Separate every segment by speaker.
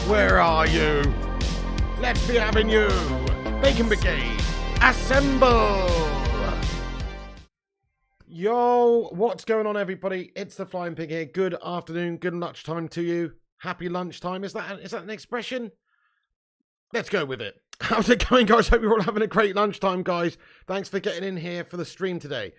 Speaker 1: Where are you? Let's be having you. Bacon Brigade, assemble. Yo, what's going on, everybody? It's the Flying Pig here. Good afternoon, good lunchtime to you. Happy lunchtime. Is that an expression? Let's go with it. How's it going, guys? Hope you're all having a great lunchtime, guys. Thanks for getting in here for the stream today.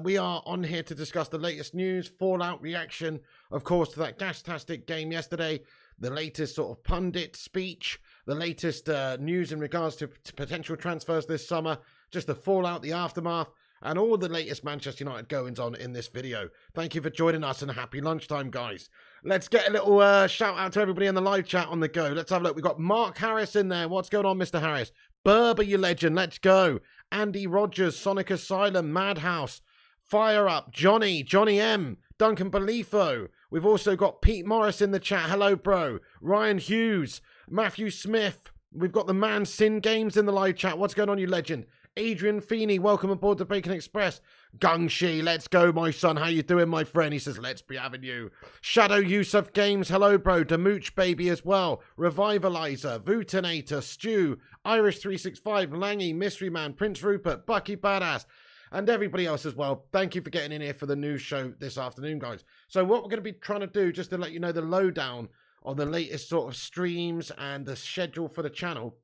Speaker 1: We are on here to discuss the latest news, fallout, reaction, of course, to that gas-tastic game yesterday, the latest sort of pundit speech, the latest news in regards to potential transfers this summer, just the fallout, the aftermath, and all the latest Manchester United goings on in this video. Thank you for joining us and happy lunchtime, guys. Let's get a little shout out to everybody in the live chat on the go. Let's have a look. We've got Mark Harris in there. What's going on, Mr. Harris? Berber, you legend. Let's go. Andy Rogers, Sonic Asylum, Madhouse, Fire Up, Johnny M, Duncan Belifo. We've also got Pete Morris in the chat. Hello, bro. Ryan Hughes, Matthew Smith. We've got the man Sin Games in the live chat. What's going on, you legend? Adrian Feeney, welcome aboard the Bacon Express. Gungshi, let's go, my son. How you doing, my friend? He says, let's be having you. Shadow Yusuf Games, hello, bro. Demooch Baby as well. Revivalizer, Vutinator, Stew, Irish 365, Langy, Mystery Man, Prince Rupert, Bucky Badass, and everybody else as well. Thank you for getting in here for the news show this afternoon, guys. So what we're going to be trying to do, just to let you know the lowdown on the latest sort of streams and the schedule for the channel,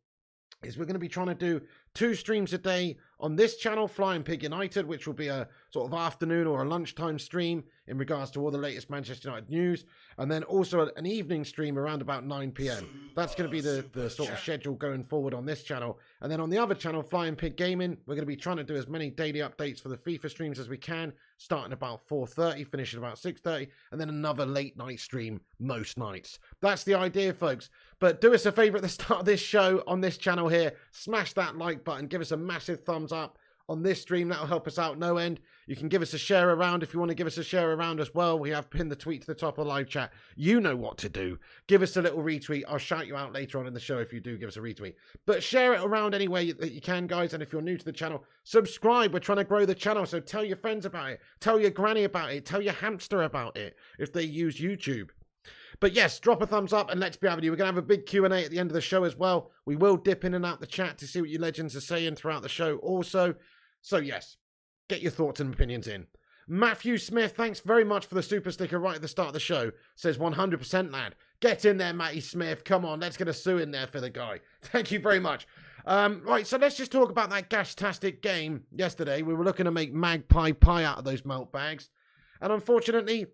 Speaker 1: is we're going to be trying to do 2 streams a day on this channel, Flying Pig United, which will be a sort of afternoon or a lunchtime stream in regards to all the latest Manchester United news, and then also an evening stream around about 9 PM. That's going to be the sort of schedule going forward on this channel. And then on the other channel, Flying Pig Gaming, we're going to be trying to do as many daily updates for the FIFA streams as we can, starting about 4:30, finishing about 6:30, and then another late night stream most nights. That's the idea, folks. But do us a favor at the start of this show on this channel here, smash that like button, give us a massive thumbs up on this stream. That'll help us out no end. You can give us a share around if you want to give us a share around as well. We have pinned the tweet to the top of the live chat. You know what to do. Give us a little retweet. I'll shout you out later on in the show if you do give us a retweet. But share it around any way that you can, guys. And if you're new to the channel, subscribe. We're trying to grow the channel, so tell your friends about it. Tell your granny about it. Tell your hamster about it if they use YouTube. But yes, drop a thumbs up and let's be having you. We're going to have a big Q&A at the end of the show as well. We will dip in and out the chat to see what you legends are saying throughout the show also. So yes, get your thoughts and opinions in. Matthew Smith, thanks very much for the super sticker right at the start of the show. Says 100% lad. Get in there, Matty Smith. Come on, let's get a sue in there for the guy. Thank you very much. Right, so let's just talk about that gas-tastic game yesterday. We were looking to make magpie pie out of those melt bags. And unfortunately,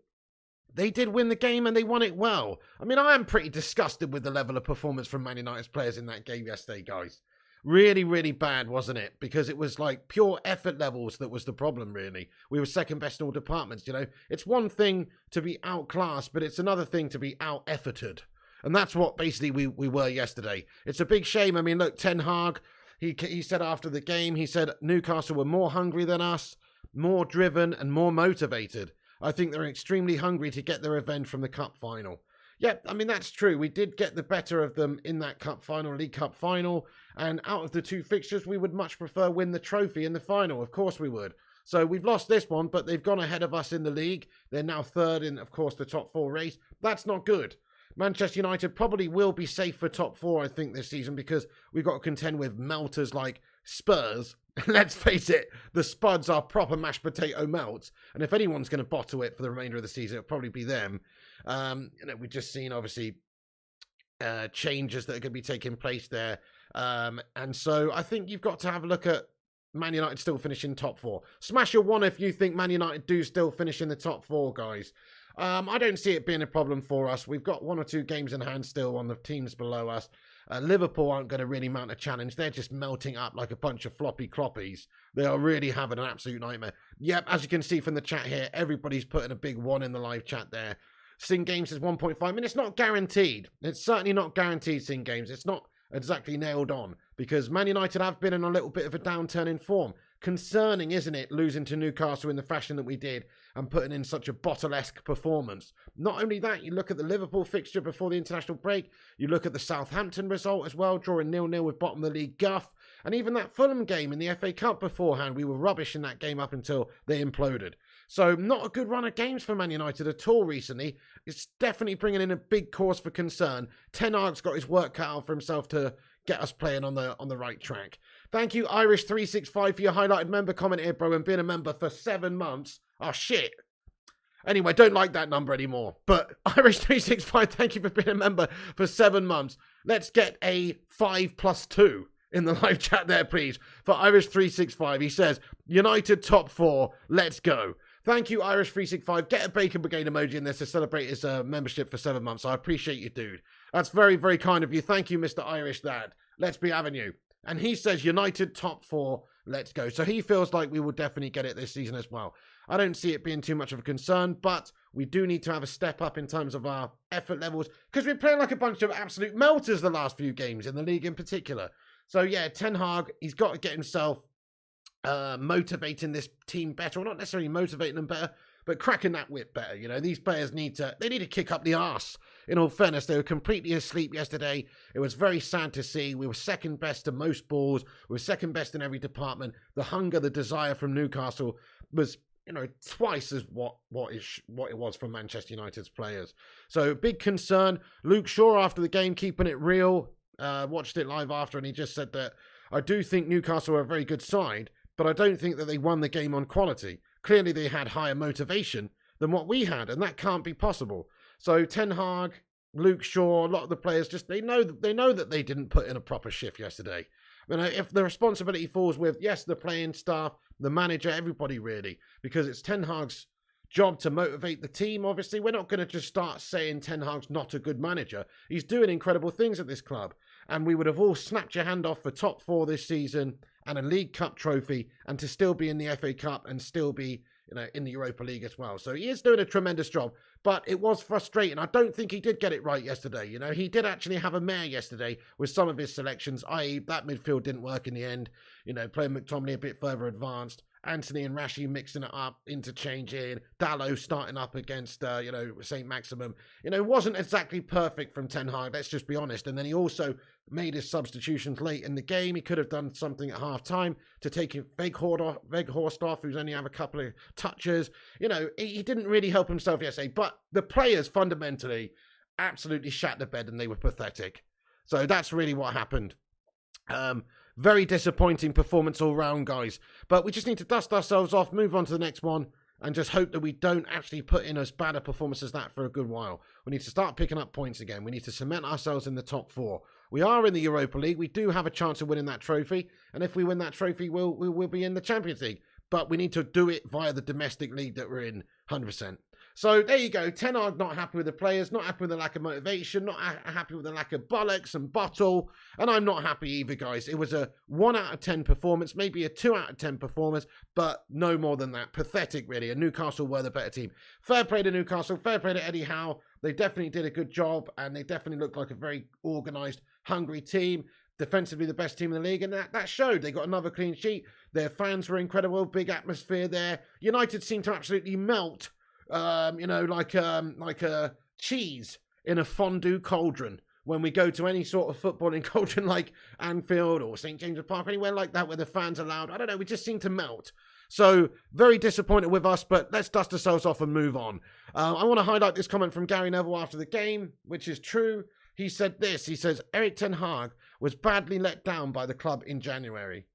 Speaker 1: they did win the game and they won it well. I mean, I am pretty disgusted with the level of performance from Man United's players in that game yesterday, guys. Really, really bad, wasn't it? Because it was like pure effort levels that was the problem, really. We were second best in all departments, you know. It's one thing to be outclassed, but it's another thing to be out-efforted. And that's what basically we were yesterday. It's a big shame. I mean, look, Ten Hag, he said after the game, he said Newcastle were more hungry than us, more driven and more motivated. I think they're extremely hungry to get their revenge from the cup final. Yeah, I mean, that's true. We did get the better of them in that cup final, League Cup final. And out of the 2 fixtures, we would much prefer win the trophy in the final. Of course we would. So we've lost this one, but they've gone ahead of us in the league. They're now third in, of course, the top 4 race. That's not good. Manchester United probably will be safe for top 4, I think, this season, because we've got to contend with melters like Spurs. Let's face it, the Spuds are proper mashed potato melts. And if anyone's going to bottle it for the remainder of the season, it'll probably be them. You know, we've just seen, obviously, changes that are going to be taking place there. And so I think you've got to have a look at Man United still finishing top 4. Smash your 1 if you think Man United do still finish in the top 4, guys. I don't see it being a problem for us. We've got 1 or 2 games in hand still on the teams below us. Liverpool aren't going to really mount a challenge. They're just melting up like a bunch of floppy cloppies. They are really having an absolute nightmare. Yep, as you can see from the chat here, everybody's putting a big 1 in the live chat there. Sin Games is 1.5. I mean, it's not guaranteed. It's certainly not guaranteed, Sin Games. It's not exactly nailed on because Man United have been in a little bit of a downturn in form. Concerning, isn't it, losing to Newcastle in the fashion that we did and putting in such a bottle-esque performance. Not only that, you look at the Liverpool fixture before the international break, you look at the Southampton result as well, drawing 0-0 with bottom of the league guff, and even that Fulham game in the FA Cup beforehand, we were rubbish in that game up until they imploded. So not a good run of games for Man United at all recently. It's definitely bringing in a big cause for concern. Ten Hag's got his work cut out for himself to get us playing on the right track. Thank you, Irish365, for your highlighted member comment here, bro, and being a member for 7 months. Oh, shit. Anyway, don't like that number anymore. But Irish365, thank you for being a member for 7 months. Let's get a 5+2 in the live chat there, please. For Irish365, he says, United top 4, let's go. Thank you, Irish365. Get a Bacon Brigade emoji in this to celebrate his membership for 7 months. I appreciate you, dude. That's very, very kind of you. Thank you, Mr. Irish Dad. Let's be having you. And he says, United top 4, let's go. So he feels like we will definitely get it this season as well. I don't see it being too much of a concern, but we do need to have a step up in terms of our effort levels because we're playing like a bunch of absolute melters the last few games in the league in particular. So yeah, Ten Hag, he's got to get himself motivating this team better, or not necessarily motivating them better, but cracking that whip better. You know, these players need to kick up the arse. In all fairness, they were completely asleep yesterday. It was very sad to see. We were second best to most balls. We were second best in every department. The hunger, the desire from Newcastle was, you know, twice as what it was from Manchester United's players. So big concern. Luke Shaw after the game, keeping it real. Watched it live after, and he just said that I do think Newcastle are a very good side, but I don't think that they won the game on quality. Clearly, they had higher motivation than what we had, and that can't be possible. So Ten Hag, Luke Shaw, a lot of the players just they know that they didn't put in a proper shift yesterday. I mean, if the responsibility falls with, yes, the playing staff, the manager, everybody really, because it's Ten Hag's job to motivate the team. Obviously, we're not going to just start saying Ten Hag's not a good manager. He's doing incredible things at this club, and we would have all snapped your hand off for top 4 this season and a League Cup trophy, and to still be in the FA Cup and still be, you know, in the Europa League as well. So he is doing a tremendous job, but it was frustrating. I don't think he did get it right yesterday. You know, he did actually have a mare yesterday with some of his selections, i.e. that midfield didn't work in the end. You know, playing McTominay a bit further advanced, Anthony and Rashi mixing it up, interchanging, Dallo starting up against, St. Maximum. You know, it wasn't exactly perfect from Ten Hag, let's just be honest. And then he also made his substitutions late in the game. He could have done something at half-time to take Weghorst off, who's only have a couple of touches. You know, he didn't really help himself yesterday. But the players fundamentally absolutely shat the bed, and they were pathetic. So that's really what happened. Very disappointing performance all round, guys. But we just need to dust ourselves off, move on to the next one, and just hope that we don't actually put in as bad a performance as that for a good while. We need to start picking up points again. We need to cement ourselves in the top 4. We are in the Europa League. We do have a chance of winning that trophy. And if we win that trophy, we'll be in the Champions League. But we need to do it via the domestic league that we're in, 100%. So there you go. Ten Hag not happy with the players, not happy with the lack of motivation, not happy with the lack of bollocks and bottle. And I'm not happy either, guys. It was a 1 out of 10 performance, maybe a 2 out of 10 performance, but no more than that. Pathetic, really. And Newcastle were the better team. Fair play to Newcastle. Fair play to Eddie Howe. They definitely did a good job, and they definitely looked like a very organised, hungry team. Defensively, the best team in the league, and that showed. They got another clean sheet. Their fans were incredible. Big atmosphere there. United seemed to absolutely melt. Like a cheese in a fondue cauldron when we go to any sort of footballing cauldron like Anfield or St. James's Park, anywhere like that where the fans are loud. I don't know, we just seem to melt. So, very disappointed with us, but let's dust ourselves off and move on. I want to highlight this comment from Gary Neville after the game, which is true. He said this, he says, Erik Ten Hag was badly let down by the club in January.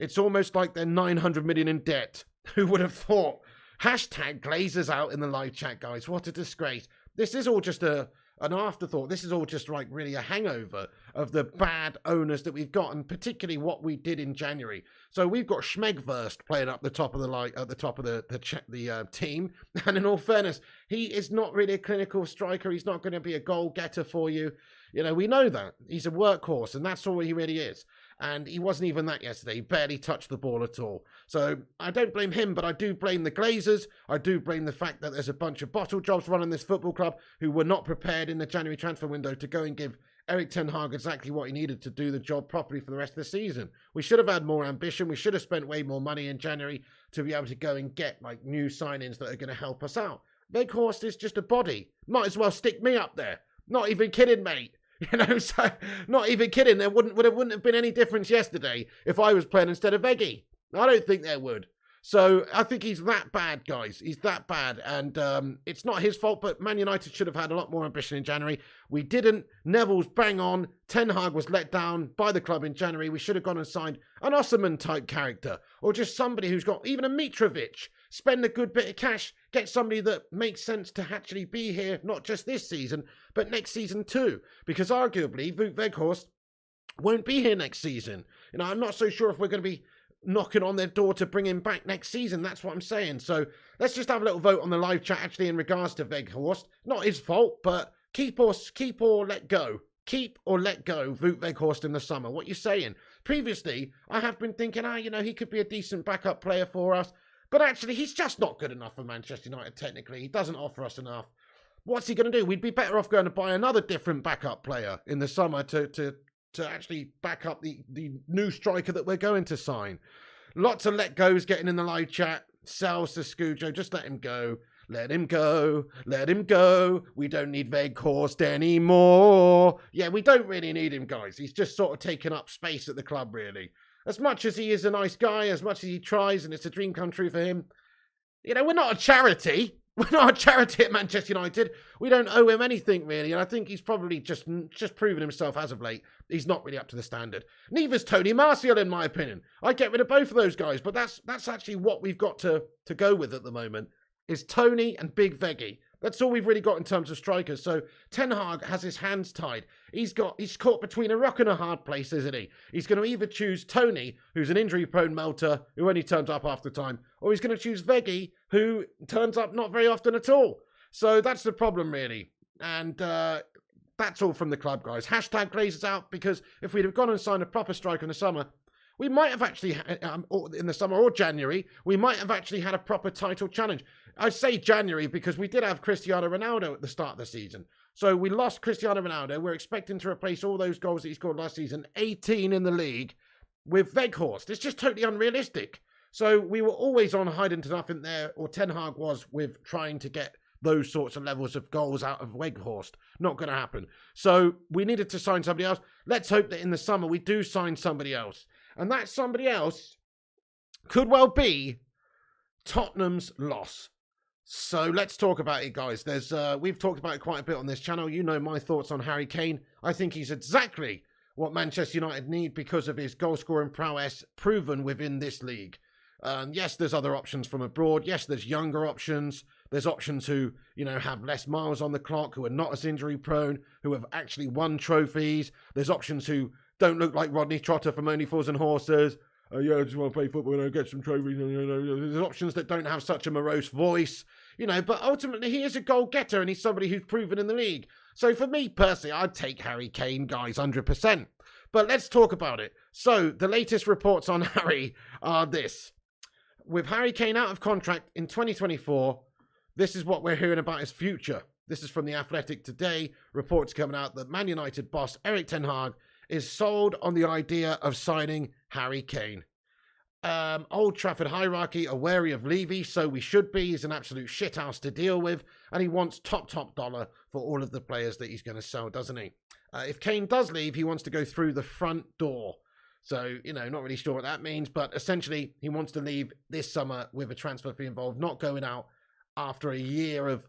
Speaker 1: It's almost like they're 900 million in debt. Who would have thought? Hashtag Glazers out in the live chat, guys. What a disgrace. This is all just an afterthought. This is all just like really a hangover of the bad owners that we've got, and particularly what we did in January. So we've got Schmegverst playing up the top of the team. And in all fairness, he is not really a clinical striker. He's not going to be a goal getter for you. You know, we know that. He's a workhorse, and that's all he really is. And he wasn't even that yesterday. He barely touched the ball at all. So I don't blame him, but I do blame the Glazers. I do blame the fact that there's a bunch of bottle jobs running this football club who were not prepared in the January transfer window to go and give Erik Ten Hag exactly what he needed to do the job properly for the rest of the season. We should have had more ambition. We should have spent way more money in January to be able to go and get like new signings that are going to help us out. Weghorst is just a body. Might as well stick me up there. Not even kidding, mate. You know, so not even kidding. There wouldn't have been any difference yesterday if I was playing instead of Veggie. I don't think there would. So I think he's that bad, guys. He's that bad. And it's not his fault, but Man United should have had a lot more ambition in January. We didn't. Neville's bang on. Ten Hag was let down by the club in January. We should have gone and signed an Osman-type character, or just somebody who's got, even a Mitrovic. Spend a good bit of cash, get somebody that makes sense to actually be here, not just this season, but next season too. Because arguably, Wout Weghorst won't be here next season. I'm not so sure if we're going to be knocking on their door to bring him back next season. That's what I'm saying. So let's just have a little vote on the live chat actually in regards to Weghorst. Not his fault, but keep or let go. Keep or let go Wout Weghorst in the summer. What you saying? Previously, I have been thinking, he could be a decent backup player for us. But actually, he's just not good enough for Manchester United, technically. He doesn't offer us enough. What's he going to do? We'd be better off going to buy another different backup player in the summer to actually back up the new striker that we're going to sign. Lots of let goes getting in the live chat. Sells to Scujo. Just let him go. Let him go. Let him go. We don't need Weghorst anymore. Yeah, we don't really need him, guys. He's just sort of taking up space at the club, really. As much as he is a nice guy, as much as he tries, and it's a dream come true for him, we're not a charity. We're not a charity at Manchester United. We don't owe him anything, really. And I think he's probably just proven himself as of late. He's not really up to the standard. Neither's Tony Martial, in my opinion. I'd get rid of both of those guys, but that's actually what we've got to go with at the moment, is Tony and Big Veggie. That's all we've really got in terms of strikers. So Ten Hag has his hands tied. He's caught between a rock and a hard place, isn't he? He's going to either choose Tony, who's an injury-prone melter, who only turns up half the time, or he's going to choose Veggie, who turns up not very often at all. So that's the problem, really. And that's all from the club, guys. Hashtag Glazers out, because if we'd have gone and signed a proper striker in the summer, we might have actually, in the summer or January, we might have actually had a proper title challenge. I say January because we did have Cristiano Ronaldo at the start of the season. So we lost Cristiano Ronaldo. We're expecting to replace all those goals that he scored last season, 18 in the league, with Weghorst. It's just totally unrealistic. So we were always on hiding to nothing there, or Ten Hag was, with trying to get those sorts of levels of goals out of Weghorst. Not going to happen. So we needed to sign somebody else. Let's hope that in the summer we do sign somebody else. And that somebody else could well be Tottenham's loss. So let's talk about it, guys. We've talked about it quite a bit on this channel. You know my thoughts on Harry Kane. I think he's exactly what Manchester United need because of his goal-scoring prowess proven within this league. Yes, there's other options from abroad. Yes, there's younger options. There's options who, have less miles on the clock, who are not as injury-prone, who have actually won trophies. There's options who don't look like Rodney Trotter from Only Fools and Horses. I just want to play football and get some trophies. There's options that don't have such a morose voice, but ultimately he is a goal getter and he's somebody who's proven in the league. So for me personally, I'd take Harry Kane, guys, 100%. But let's talk about it. So the latest reports on Harry are this. With Harry Kane out of contract in 2024, this is what we're hearing about his future. This is from The Athletic today. Reports coming out that Man United boss Erik ten Hag is sold on the idea of signing Harry Kane. Old Trafford hierarchy are wary of Levy, so we should be. He's an absolute shithouse to deal with, and he wants top dollar for all of the players that he's going to sell, doesn't he? If Kane does leave, he wants to go through the front door. So, not really sure what that means, but essentially he wants to leave this summer with a transfer fee involved, not going out after a year of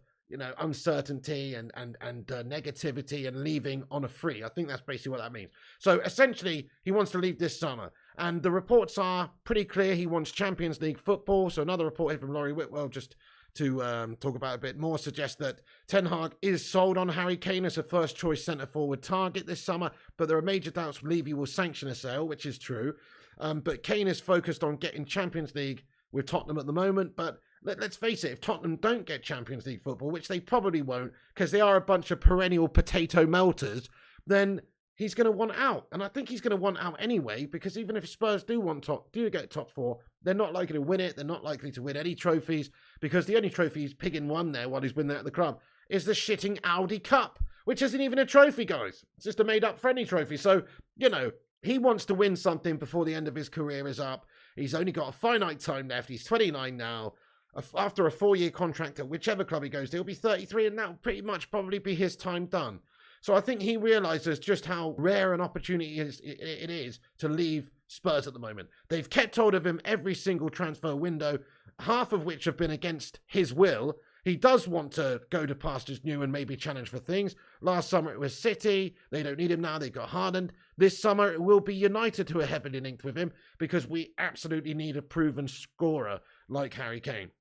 Speaker 1: uncertainty and negativity and leaving on a free. I think that's basically what that means. So essentially, he wants to leave this summer. And the reports are pretty clear. He wants Champions League football. So another report here from Laurie Whitwell, just to talk about it a bit more, suggests that Ten Hag is sold on Harry Kane as a first-choice centre-forward target this summer. But there are major doubts Levy will sanction a sale, which is true. But Kane is focused on getting Champions League with Tottenham at the moment. But let's face it, if Tottenham don't get Champions League football, which they probably won't, because they are a bunch of perennial potato melters, then he's going to want out. And I think he's going to want out anyway, because even if Spurs do get top four, they're not likely to win it. They're not likely to win any trophies, because the only trophy he's pigging won there while he's been there at the club is the shitting Audi Cup, which isn't even a trophy, guys. It's just a made-up friendly trophy. So, he wants to win something before the end of his career is up. He's only got a finite time left. He's 29 now. After a 4-year contract at whichever club he goes to, he'll be 33, and that'll pretty much probably be his time done. So I think he realises just how rare an opportunity it is to leave Spurs at the moment. They've kept hold of him every single transfer window, half of which have been against his will. He does want to go to pastures new and maybe challenge for things. Last summer it was City. They don't need him now. They got hardened. This summer it will be United who are heavily linked with him because we absolutely need a proven scorer like Harry Kane.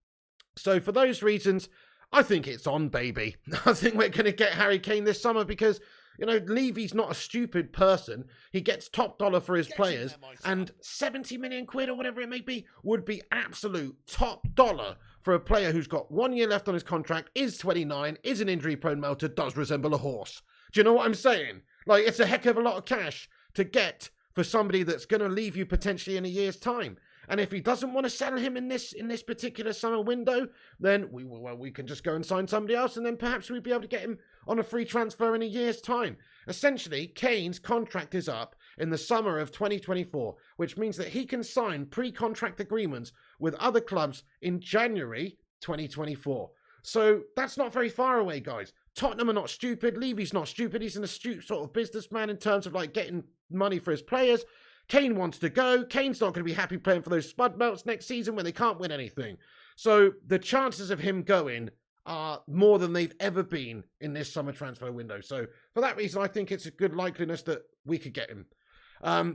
Speaker 1: So for those reasons, I think it's on, baby. I think we're going to get Harry Kane this summer because, you know, Levy's not a stupid person. He gets top dollar for his players, and 70 million quid or whatever it may be would be absolute top dollar for a player who's got 1 year left on his contract, is 29, is an injury-prone melter, does resemble a horse. Do you know what I'm saying? Like, it's a heck of a lot of cash to get for somebody that's going to leave you potentially in a year's time. And if he doesn't want to sell him in this particular summer window, then we can just go and sign somebody else, and then perhaps we'd be able to get him on a free transfer in a year's time. Essentially, Kane's contract is up in the summer of 2024, which means that he can sign pre-contract agreements with other clubs in January 2024. So that's not very far away, guys. Tottenham are not stupid. Levy's not stupid. He's an astute sort of businessman in terms of like getting money for his players. Kane wants to go. Kane's not going to be happy playing for those spud melts next season when they can't win anything. So the chances of him going are more than they've ever been in this summer transfer window. So for that reason, I think it's a good likeliness that we could get him.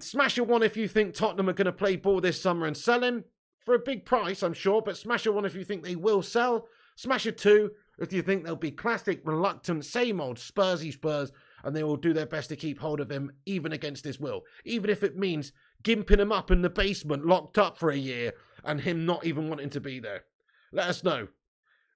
Speaker 1: Smash a 1 if you think Tottenham are going to play ball this summer and sell him for a big price, I'm sure. But smash a 1 if you think they will sell. Smash a 2 if you think they'll be classic, reluctant, same old Spursy Spurs, and they will do their best to keep hold of him, even against his will. Even if it means gimping him up in the basement, locked up for a year, and him not even wanting to be there. Let us know.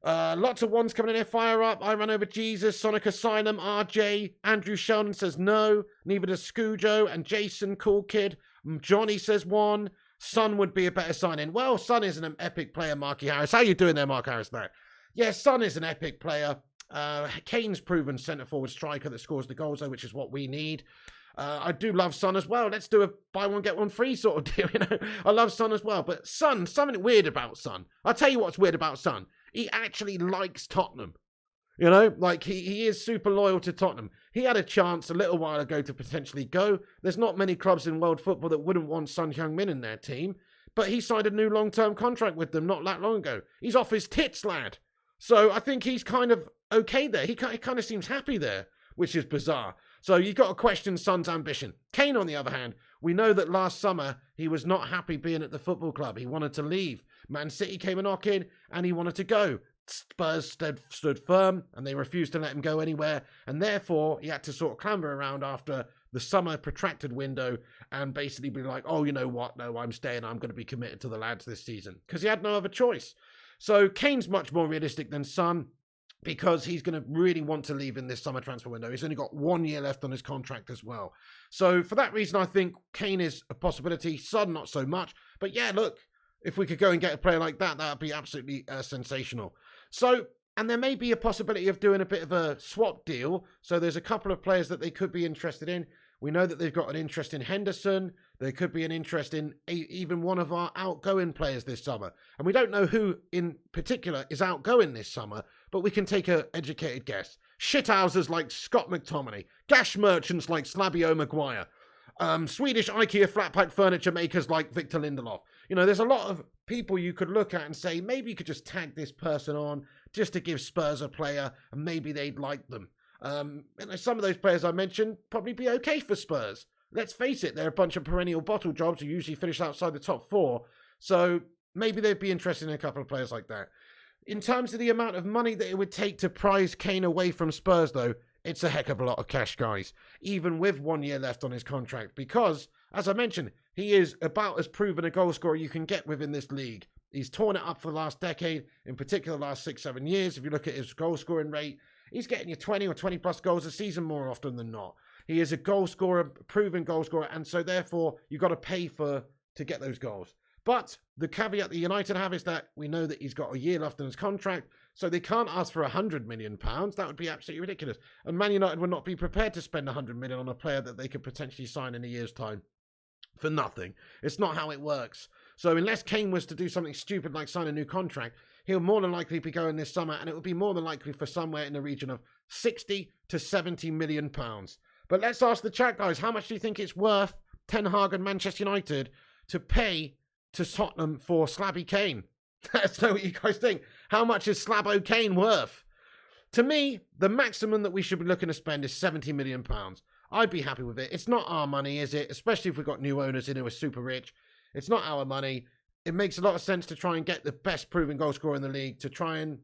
Speaker 1: Lots of ones coming in here. Fire up. I ran over Jesus. Sonic Asylum. RJ. Andrew Sheldon says no. Neither does Scujo. And Jason, cool kid. Johnny says 1. Son would be a better sign-in. Well, Son is an epic player, Marky Harris. How you doing there, Mark Harris? There. Yeah, Son is an epic player. Kane's proven centre-forward striker that scores the goals, though, which is what we need. I do love Son as well. Let's do a buy one, get one free sort of deal, you know. I love Son as well. But Son, something weird about Son. I'll tell you what's weird about Son. He actually likes Tottenham. You know, like he is super loyal to Tottenham. He had a chance a little while ago to potentially go. There's not many clubs in world football that wouldn't want Son Heung-min in their team. But he signed a new long-term contract with them not that long ago. He's off his tits, lad. So I think he's kind of okay there. He kind of seems happy there, which is bizarre. So you've got to question Son's ambition. Kane, on the other hand, we know that last summer he was not happy being at the football club. He wanted to leave. Man City came a knock-in and he wanted to go. Spurs stood firm and they refused to let him go anywhere. And therefore, he had to sort of clamber around after the summer protracted window and basically be like, oh, you know what? No, I'm staying. I'm going to be committed to the lads this season. Because he had no other choice. So Kane's much more realistic than Son, because he's going to really want to leave in this summer transfer window. He's only got 1 year left on his contract as well. So for that reason, I think Kane is a possibility. Son, not so much. But yeah, look, if we could go and get a player like that, that would be absolutely sensational. So, and there may be a possibility of doing a bit of a swap deal. So there's a couple of players that they could be interested in. We know that they've got an interest in Henderson. There could be an interest in even one of our outgoing players this summer. And we don't know who in particular is outgoing this summer, but we can take an educated guess. Shithousers like Scott McTominay. Gash merchants like Slabio Maguire. Swedish IKEA flat pack furniture makers like Victor Lindelof. You know, there's a lot of people you could look at and say, maybe you could just tag this person on just to give Spurs a player and maybe they'd like them. And some of those players I mentioned probably be okay for Spurs. Let's face it, they're a bunch of perennial bottle jobs who usually finish outside the top 4. So maybe they'd be interested in a couple of players like that. In terms of the amount of money that it would take to prize Kane away from Spurs, though, it's a heck of a lot of cash, guys, even with 1 year left on his contract. Because, as I mentioned, he is about as proven a goal scorer you can get within this league. He's torn it up for the last decade, in particular the last 6-7 years. If you look at his goal scoring rate, he's getting you 20 or 20 plus goals a season more often than not. He is a goal scorer, proven goal scorer, and so therefore you've got to pay to get those goals. But the caveat that United have is that we know that he's got a year left on his contract, so they can't ask for £100 million. That would be absolutely ridiculous. And Man United would not be prepared to spend £100 million on a player that they could potentially sign in a year's time for nothing. It's not how it works. So unless Kane was to do something stupid like sign a new contract, he'll more than likely be going this summer, and it will be more than likely for somewhere in the region of £60 to £70 million. But let's ask the chat, guys, how much do you think it's worth Ten Hag and Manchester United to pay to Tottenham for Slabby Kane. Let us know what you guys think. How much is Slabbo Kane worth? To me, the maximum that we should be looking to spend is £70 million. I'd be happy with it. It's not our money, is it? Especially if we've got new owners in who are super rich. It's not our money. It makes a lot of sense to try and get the best proven goal scorer in the league to try and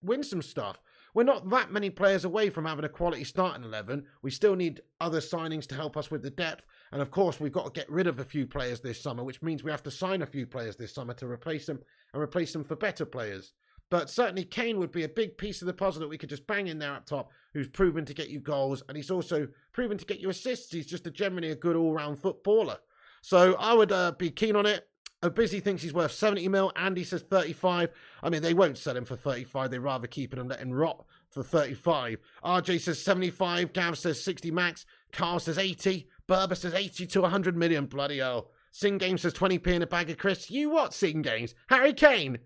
Speaker 1: win some stuff. We're not that many players away from having a quality starting 11. We still need other signings to help us with the depth. And of course, we've got to get rid of a few players this summer, which means we have to sign a few players this summer to replace them and replace them for better players. But certainly Kane would be a big piece of the puzzle that we could just bang in there up top, who's proven to get you goals. And he's also proven to get you assists. He's just generally a good all-round footballer. So I would be keen on it. Busy thinks he's worth 70 mil. Andy says 35. I mean, they won't sell him for 35. They'd rather keep it and let him rot for 35. RJ says 75. Gav says 60 max. Carl says 80. Berber says 80 to 100 million. Bloody hell. Sing Games says 20p in a bag of crisps. You what, Sing Games? Harry Kane,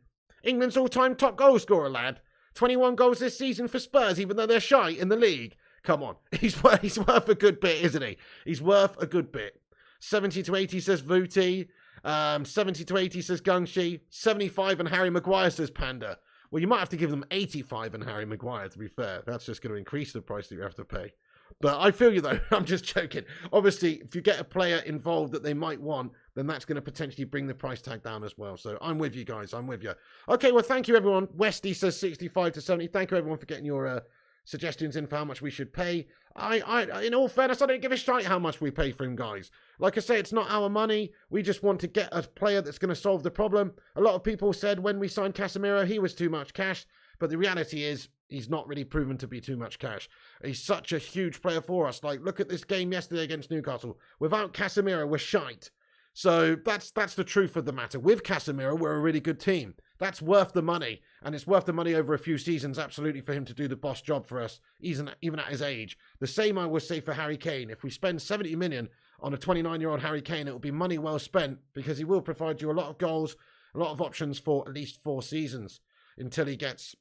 Speaker 1: England's all-time top goal scorer, lad. 21 goals this season for Spurs, even though they're shy in the league. Come on. He's worth a good bit, isn't he? He's worth a good bit. 70 to 80 says Vuti. 70 to 80 says Gungshi. 75 and Harry Maguire says Panda. Well, you might have to give them 85 and Harry Maguire, to be fair. That's just going to increase the price that you have to pay. But I feel you, though. I'm just joking. Obviously, if you get a player involved that they might want, then that's going to potentially bring the price tag down as well. So I'm with you, guys. I'm with you. Okay, well, thank you, everyone. Westy says 65 to 70. Thank you, everyone, for getting your suggestions in for how much we should pay. In all fairness, I don't give a shite how much we pay for him, guys. Like I say, it's not our money. We just want to get a player that's going to solve the problem. A lot of people said when we signed Casemiro, he was too much cash. But the reality is, he's not really proven to be too much cash. He's such a huge player for us. Like, look at this game yesterday against Newcastle. Without Casemiro, we're shite. So that's the truth of the matter. With Casemiro, we're a really good team. That's worth the money. And it's worth the money over a few seasons, absolutely, for him to do the boss job for us, even at his age. The same I would say for Harry Kane. If we spend 70 million on a 29-year-old Harry Kane, it will be money well spent because he will provide you a lot of goals, a lot of options for at least 4 seasons until he gets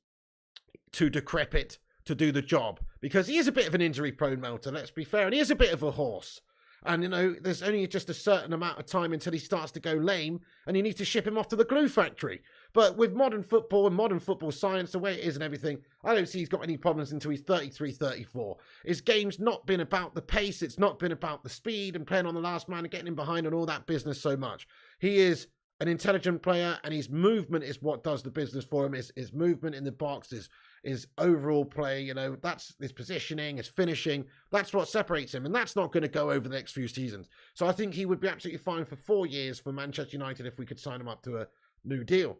Speaker 1: too decrepit to do the job. Because he is a bit of an injury-prone melter, let's be fair, and he is a bit of a horse. And, you know, there's only just a certain amount of time until he starts to go lame, and you need to ship him off to the glue factory. But with modern football and modern football science, the way it is and everything, I don't see he's got any problems until he's 33, 34. His game's not been about the pace, it's not been about the speed and playing on the last man and getting him behind and all that business so much. He is an intelligent player, and his movement is what does the business for him. His movement in the box, his overall play, you know, that's his positioning, his finishing. That's what separates him, and that's not going to go over the next few seasons. So I think he would be absolutely fine for 4 years for Manchester United if we could sign him up to a new deal.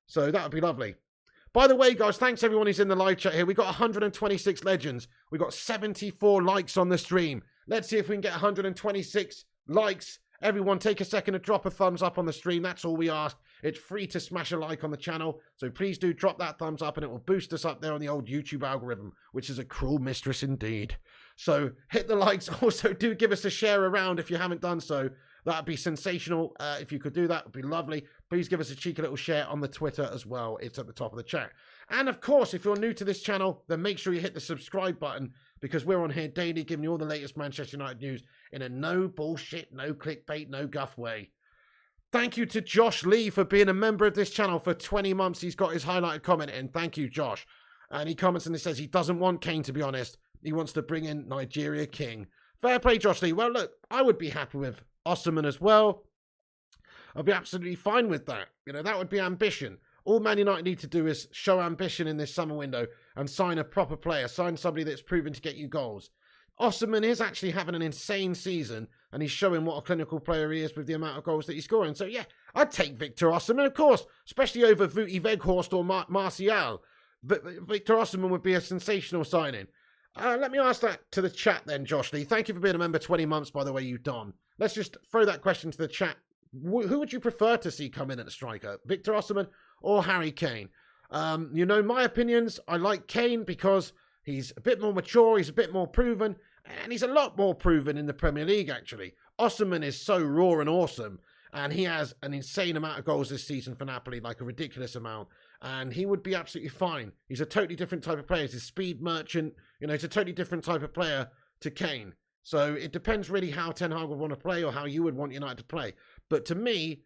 Speaker 1: So that would be lovely. By the way, guys, thanks everyone who's in the live chat here. We got 126 legends. We got 74 likes on the stream. Let's see if we can get 126 likes. Everyone, take a second to drop a thumbs up on the stream. That's all we ask. It's free to smash a like on the channel. So please do drop that thumbs up and it will boost us up there on the old YouTube algorithm, which is a cruel mistress indeed. So hit the likes. Also, do give us a share around if you haven't done so. That'd be sensational. If you could do that, it would be lovely. Please give us a cheeky little share on the Twitter as well. It's at the top of the chat. And of course, if you're new to this channel, then make sure you hit the subscribe button because we're on here daily giving you all the latest Manchester United news in a no bullshit, no clickbait, no guff way. Thank you to Josh Lee for being a member of this channel for 20 months. He's got his highlighted comment in. Thank you, Josh. And he comments and he says he doesn't want Kane, to be honest. He wants to bring in Nigeria King. Fair play, Josh Lee. Well, look, I would be happy with Osimhen as well. I'd be absolutely fine with that. You know, that would be ambition. All Man United need to do is show ambition in this summer window and sign a proper player. Sign somebody that's proven to get you goals. Osimhen is actually having an insane season and he's showing what a clinical player he is with the amount of goals that he's scoring. So, yeah, I'd take Victor Osimhen, of course, especially over Vuti Weghorst or Martial. Victor Osimhen would be a sensational signing. Let me ask that to the chat then, Josh Lee. Thank you for being a member 20 months, by the way, you Don. Let's just throw that question to the chat. Who would you prefer to see come in at the striker? Victor Osimhen or Harry Kane? You know my opinions. I like Kane because he's a bit more mature, he's a bit more proven, and he's a lot more proven in the Premier League, actually. Osimhen is so raw and awesome, and he has an insane amount of goals this season for Napoli, like a ridiculous amount, and he would be absolutely fine. He's a totally different type of player. He's a speed merchant. You know, he's a totally different type of player to Kane. So it depends really how Ten Hag would want to play or how you would want United to play. But to me,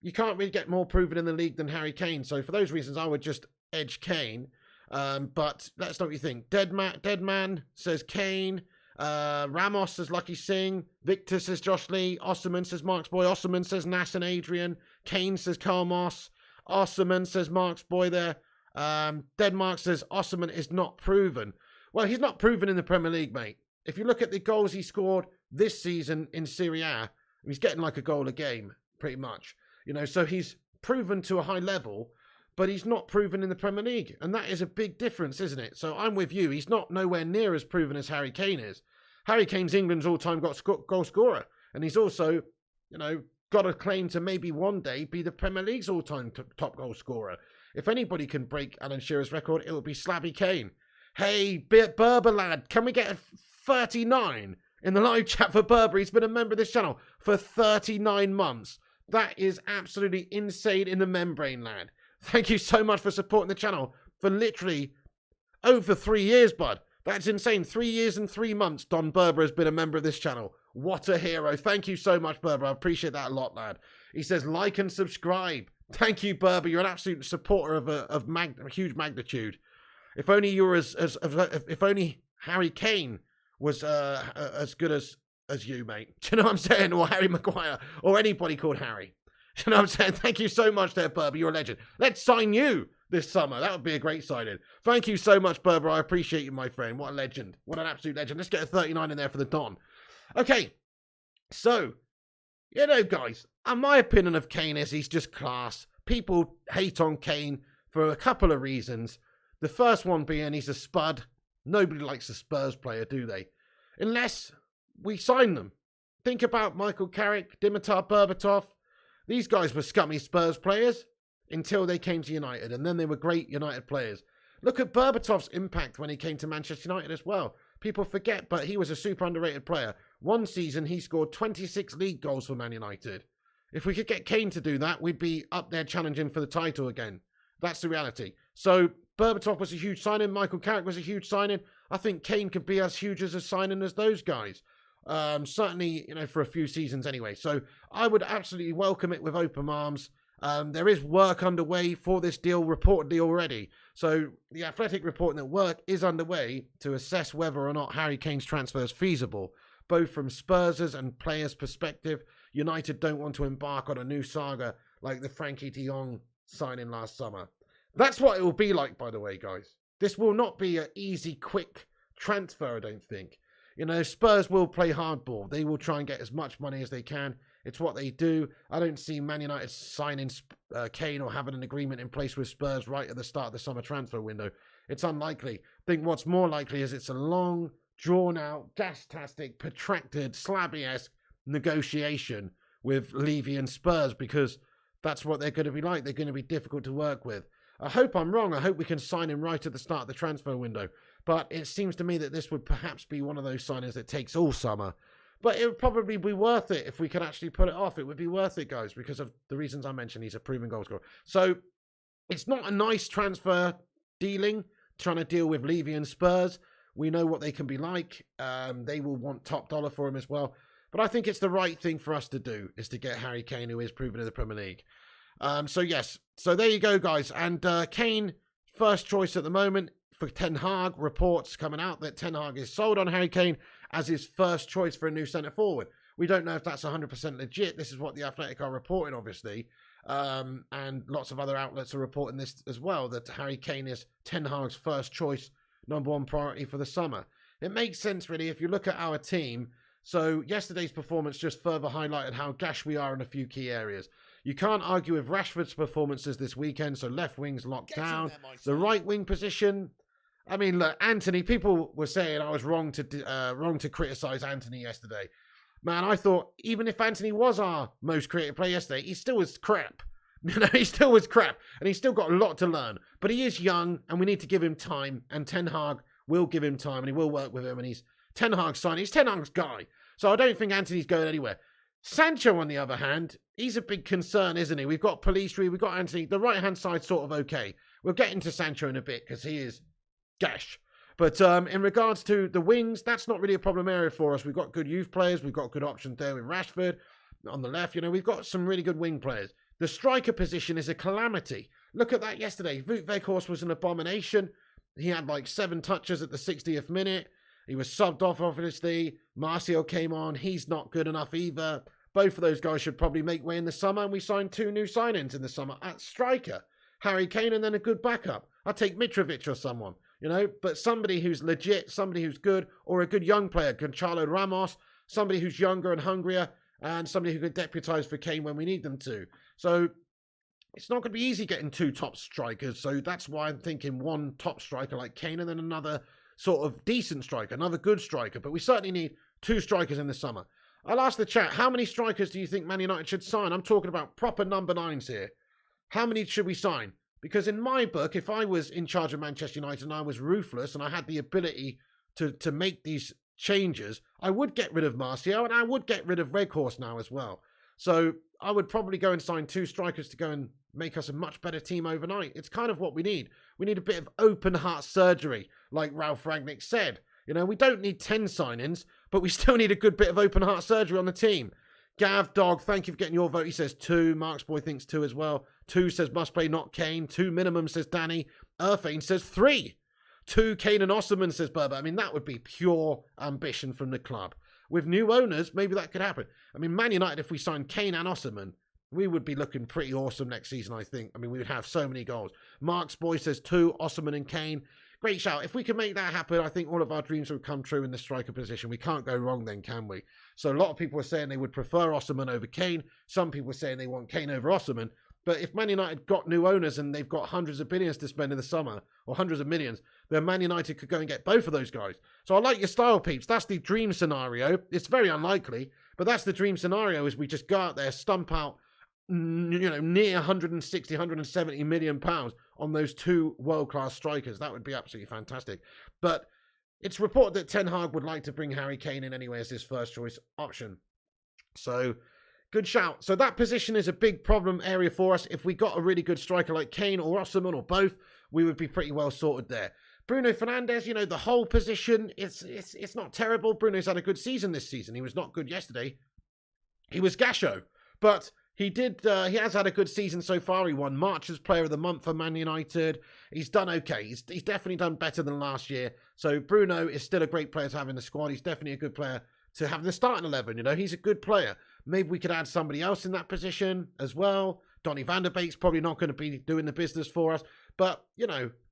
Speaker 1: you can't really get more proven in the league than Harry Kane. So for those reasons, I would just edge Kane. But let's know what you think. Deadman says Kane. Ramos says Lucky Singh. Victor says Josh Lee. Osserman says Mark's Boy. Osserman says Nass and Adrian. Kane says Karl Moss. Osserman says Mark's Boy there. Deadmark says Osserman is not proven. Well, he's not proven in the Premier League, mate. If you look at the goals he scored this season in Serie A, he's getting like a goal a game, pretty much. You know, so he's proven to a high level, but he's not proven in the Premier League. And that is a big difference, isn't it? So I'm with you. He's not nowhere near as proven as Harry Kane is. Harry Kane's England's all-time goal scorer. And he's also, you know, got a claim to maybe one day be the Premier League's all-time top goal scorer. If anybody can break Alan Shearer's record, it will be Slabby Kane. Hey, Berber lad, can we get a 39 in the live chat for Berber? He's been a member of this channel for 39 months. That is absolutely insane in the membrane, lad. Thank you so much for supporting the channel for literally over 3 years, bud. That's insane. 3 years and 3 months Don Berber has been a member of this channel. What a hero. Thank you so much, Berber. I appreciate that a lot, lad. He says, like and subscribe. Thank you, Berber. You're an absolute supporter of a huge magnitude. If only you were if only Harry Kane was as good as you, mate. Do you know what I'm saying? Or Harry Maguire, or anybody called Harry. Do you know what I'm saying? Thank you so much there, Berber. You're a legend. Let's sign you this summer. That would be a great signing. Thank you so much, Berber. I appreciate you, my friend. What a legend. What an absolute legend. Let's get a 39 in there for the Don. Okay, so, you know, guys, my opinion of Kane is he's just class. People hate on Kane for a couple of reasons. The first one being he's a spud. Nobody likes a Spurs player, do they? Unless we sign them. Think about Michael Carrick, Dimitar Berbatov. These guys were scummy Spurs players until they came to United, and then they were great United players. Look at Berbatov's impact when he came to Manchester United as well. People forget, but he was a super underrated player. One season, he scored 26 league goals for Man United. If we could get Kane to do that, we'd be up there challenging for the title again. That's the reality. So Berbatov was a huge signing. Michael Carrick was a huge signing. I think Kane could be as huge as a signing as those guys. Certainly, you know, for a few seasons anyway. So I would absolutely welcome it with open arms. There is work underway for this deal reportedly already. So the Athletic reporting that work is underway to assess whether or not Harry Kane's transfer is feasible, both from Spurs' and players' perspective. United don't want to embark on a new saga like the Frankie de Jong signing last summer. That's what it will be like, by the way, guys. This will not be an easy, quick transfer, I don't think. You know, Spurs will play hardball. They will try and get as much money as they can. It's what they do. I don't see Man United signing Kane or having an agreement in place with Spurs right at the start of the summer transfer window. It's unlikely. I think what's more likely is it's a long, drawn-out, gas-tastic, protracted, Slabby-esque negotiation with Levy and Spurs, because that's what they're going to be like. They're going to be difficult to work with. I hope I'm wrong. I hope we can sign him right at the start of the transfer window. But it seems to me that this would perhaps be one of those signings that takes all summer. But it would probably be worth it if we could actually put it off. It would be worth it, guys, because of the reasons I mentioned. He's a proven goal scorer. So it's not a nice transfer dealing, trying to deal with Levy and Spurs. We know what they can be like. They will want top dollar for him as well. But I think it's the right thing for us to do, is to get Harry Kane, who is proven in the Premier League. So yes, so there you go, guys. And Kane, first choice at the moment for Ten Hag. Reports coming out that Ten Hag is sold on Harry Kane as his first choice for a new centre forward. We don't know if that's 100% legit. This is what the Athletic are reporting, obviously. And lots of other outlets are reporting this as well, that Harry Kane is Ten Hag's first choice, number one priority for the summer. It makes sense, really, if you look at our team. So yesterday's performance just further highlighted how gash we are in a few key areas. You can't argue with Rashford's performances this weekend, so left wing's locked down. The right wing position, I mean, look, Anthony, people were saying I was wrong to criticise Anthony yesterday. Man, I thought even if Anthony was our most creative player yesterday, he still was crap. You know, he still was crap, and he's still got a lot to learn. But he is young, and we need to give him time, and Ten Hag will give him time, and he will work with him, and he's Ten Hag's son. He's Ten Hag's guy. So I don't think Anthony's going anywhere. Sancho, on the other hand, he's a big concern, isn't he? We've got Pelistri, we've got Anthony. The right-hand side's sort of okay. We'll get into Sancho in a bit because he is gash. But in regards to the wings, that's not really a problem area for us. We've got good youth players. We've got good options there with Rashford on the left. We've got some really good wing players. The striker position is a calamity. Look at that yesterday. Wout Weghorst was an abomination. He had like 7 touches at the 60th minute. He was subbed off, obviously. Martial came on. He's not good enough either. Both of those guys should probably make way in the summer, and we signed 2 new signings in the summer at striker. Harry Kane and then a good backup. I'd take Mitrovic or someone, but somebody who's legit, somebody who's good, or a good young player, Gonçalo Ramos, somebody who's younger and hungrier, and somebody who could deputise for Kane when we need them to. So it's not going to be easy getting 2 top strikers, so that's why I'm thinking 1 top striker like Kane and then another sort of decent striker, another good striker, but we certainly need 2 strikers in the summer. I'll ask the chat, how many strikers do you think Man United should sign? I'm talking about proper number 9s here. How many should we sign? Because in my book, if I was in charge of Manchester United and I was ruthless and I had the ability to make these changes, I would get rid of Martial and I would get rid of Weghorst now as well. So I would probably go and sign 2 strikers to go and make us a much better team overnight. It's kind of what we need. We need a bit of open heart surgery, like Ralph Rangnick said. We don't need 10 signings, but we still need a good bit of open heart surgery on the team. Gav Dog, thank you for getting your vote. He says 2. Mark's Boy thinks 2 as well. 2 says must play, not Kane. 2 minimum, says Danny. Irfane says 3. 2 Kane and Osimhen, says Berber. I mean, that would be pure ambition from the club. With new owners, maybe that could happen. I mean, Man United, if we signed Kane and Osimhen, we would be looking pretty awesome next season, I think. I mean, we would have so many goals. Mark's Boy says 2, Osimhen and Kane. Great shout. If we can make that happen, I think all of our dreams would come true in the striker position. We can't go wrong then, can we? So a lot of people are saying they would prefer Osimhen over Kane. Some people are saying they want Kane over Osimhen. But if Man United got new owners and they've got hundreds of billions to spend in the summer, or hundreds of millions, then Man United could go and get both of those guys. So I like your style, peeps. That's the dream scenario. It's very unlikely, but that's the dream scenario, is we just go out there, stump out, near 160, 170 million pounds on those 2 world-class strikers. That would be absolutely fantastic. But it's reported that Ten Hag would like to bring Harry Kane in anyway as his first choice option. So good shout. So that position is a big problem area for us. If we got a really good striker like Kane or Osimhen or both, we would be pretty well sorted there. Bruno Fernandes, the whole position, it's not terrible. Bruno's had a good season this season. He was not good yesterday. He was Gasho. But he has had a good season so far. He won March's Player of the Month for Man United. He's done okay. He's definitely done better than last year. So Bruno is still a great player to have in the squad. He's definitely a good player to have in the starting 11. He's a good player. Maybe we could add somebody else in that position as well. Donny van der Beek's probably not going to be doing the business for us. But,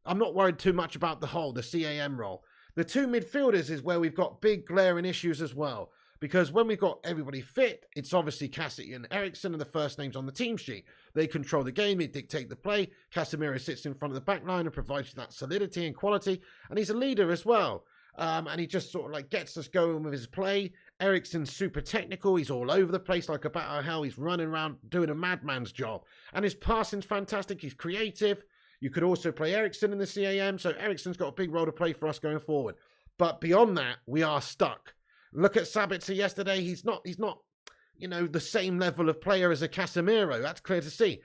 Speaker 1: I'm not worried too much about the CAM role. The 2 midfielders is where we've got big glaring issues as well. Because when we've got everybody fit, it's obviously Cassidy and Eriksen are the first names on the team sheet. They control the game, they dictate the play. Casemiro sits in front of the back line and provides that solidity and quality. And he's a leader as well. And he just sort of gets us going with his play. Eriksen's super technical. He's all over the place like a bat out of hell. He's running around doing a madman's job. And his passing's fantastic. He's creative. You could also play Eriksen in the CAM. So Eriksen's got a big role to play for us going forward. But beyond that, we are stuck. Look at Sabitzer yesterday. He's not, the same level of player as a Casemiro. That's clear to see.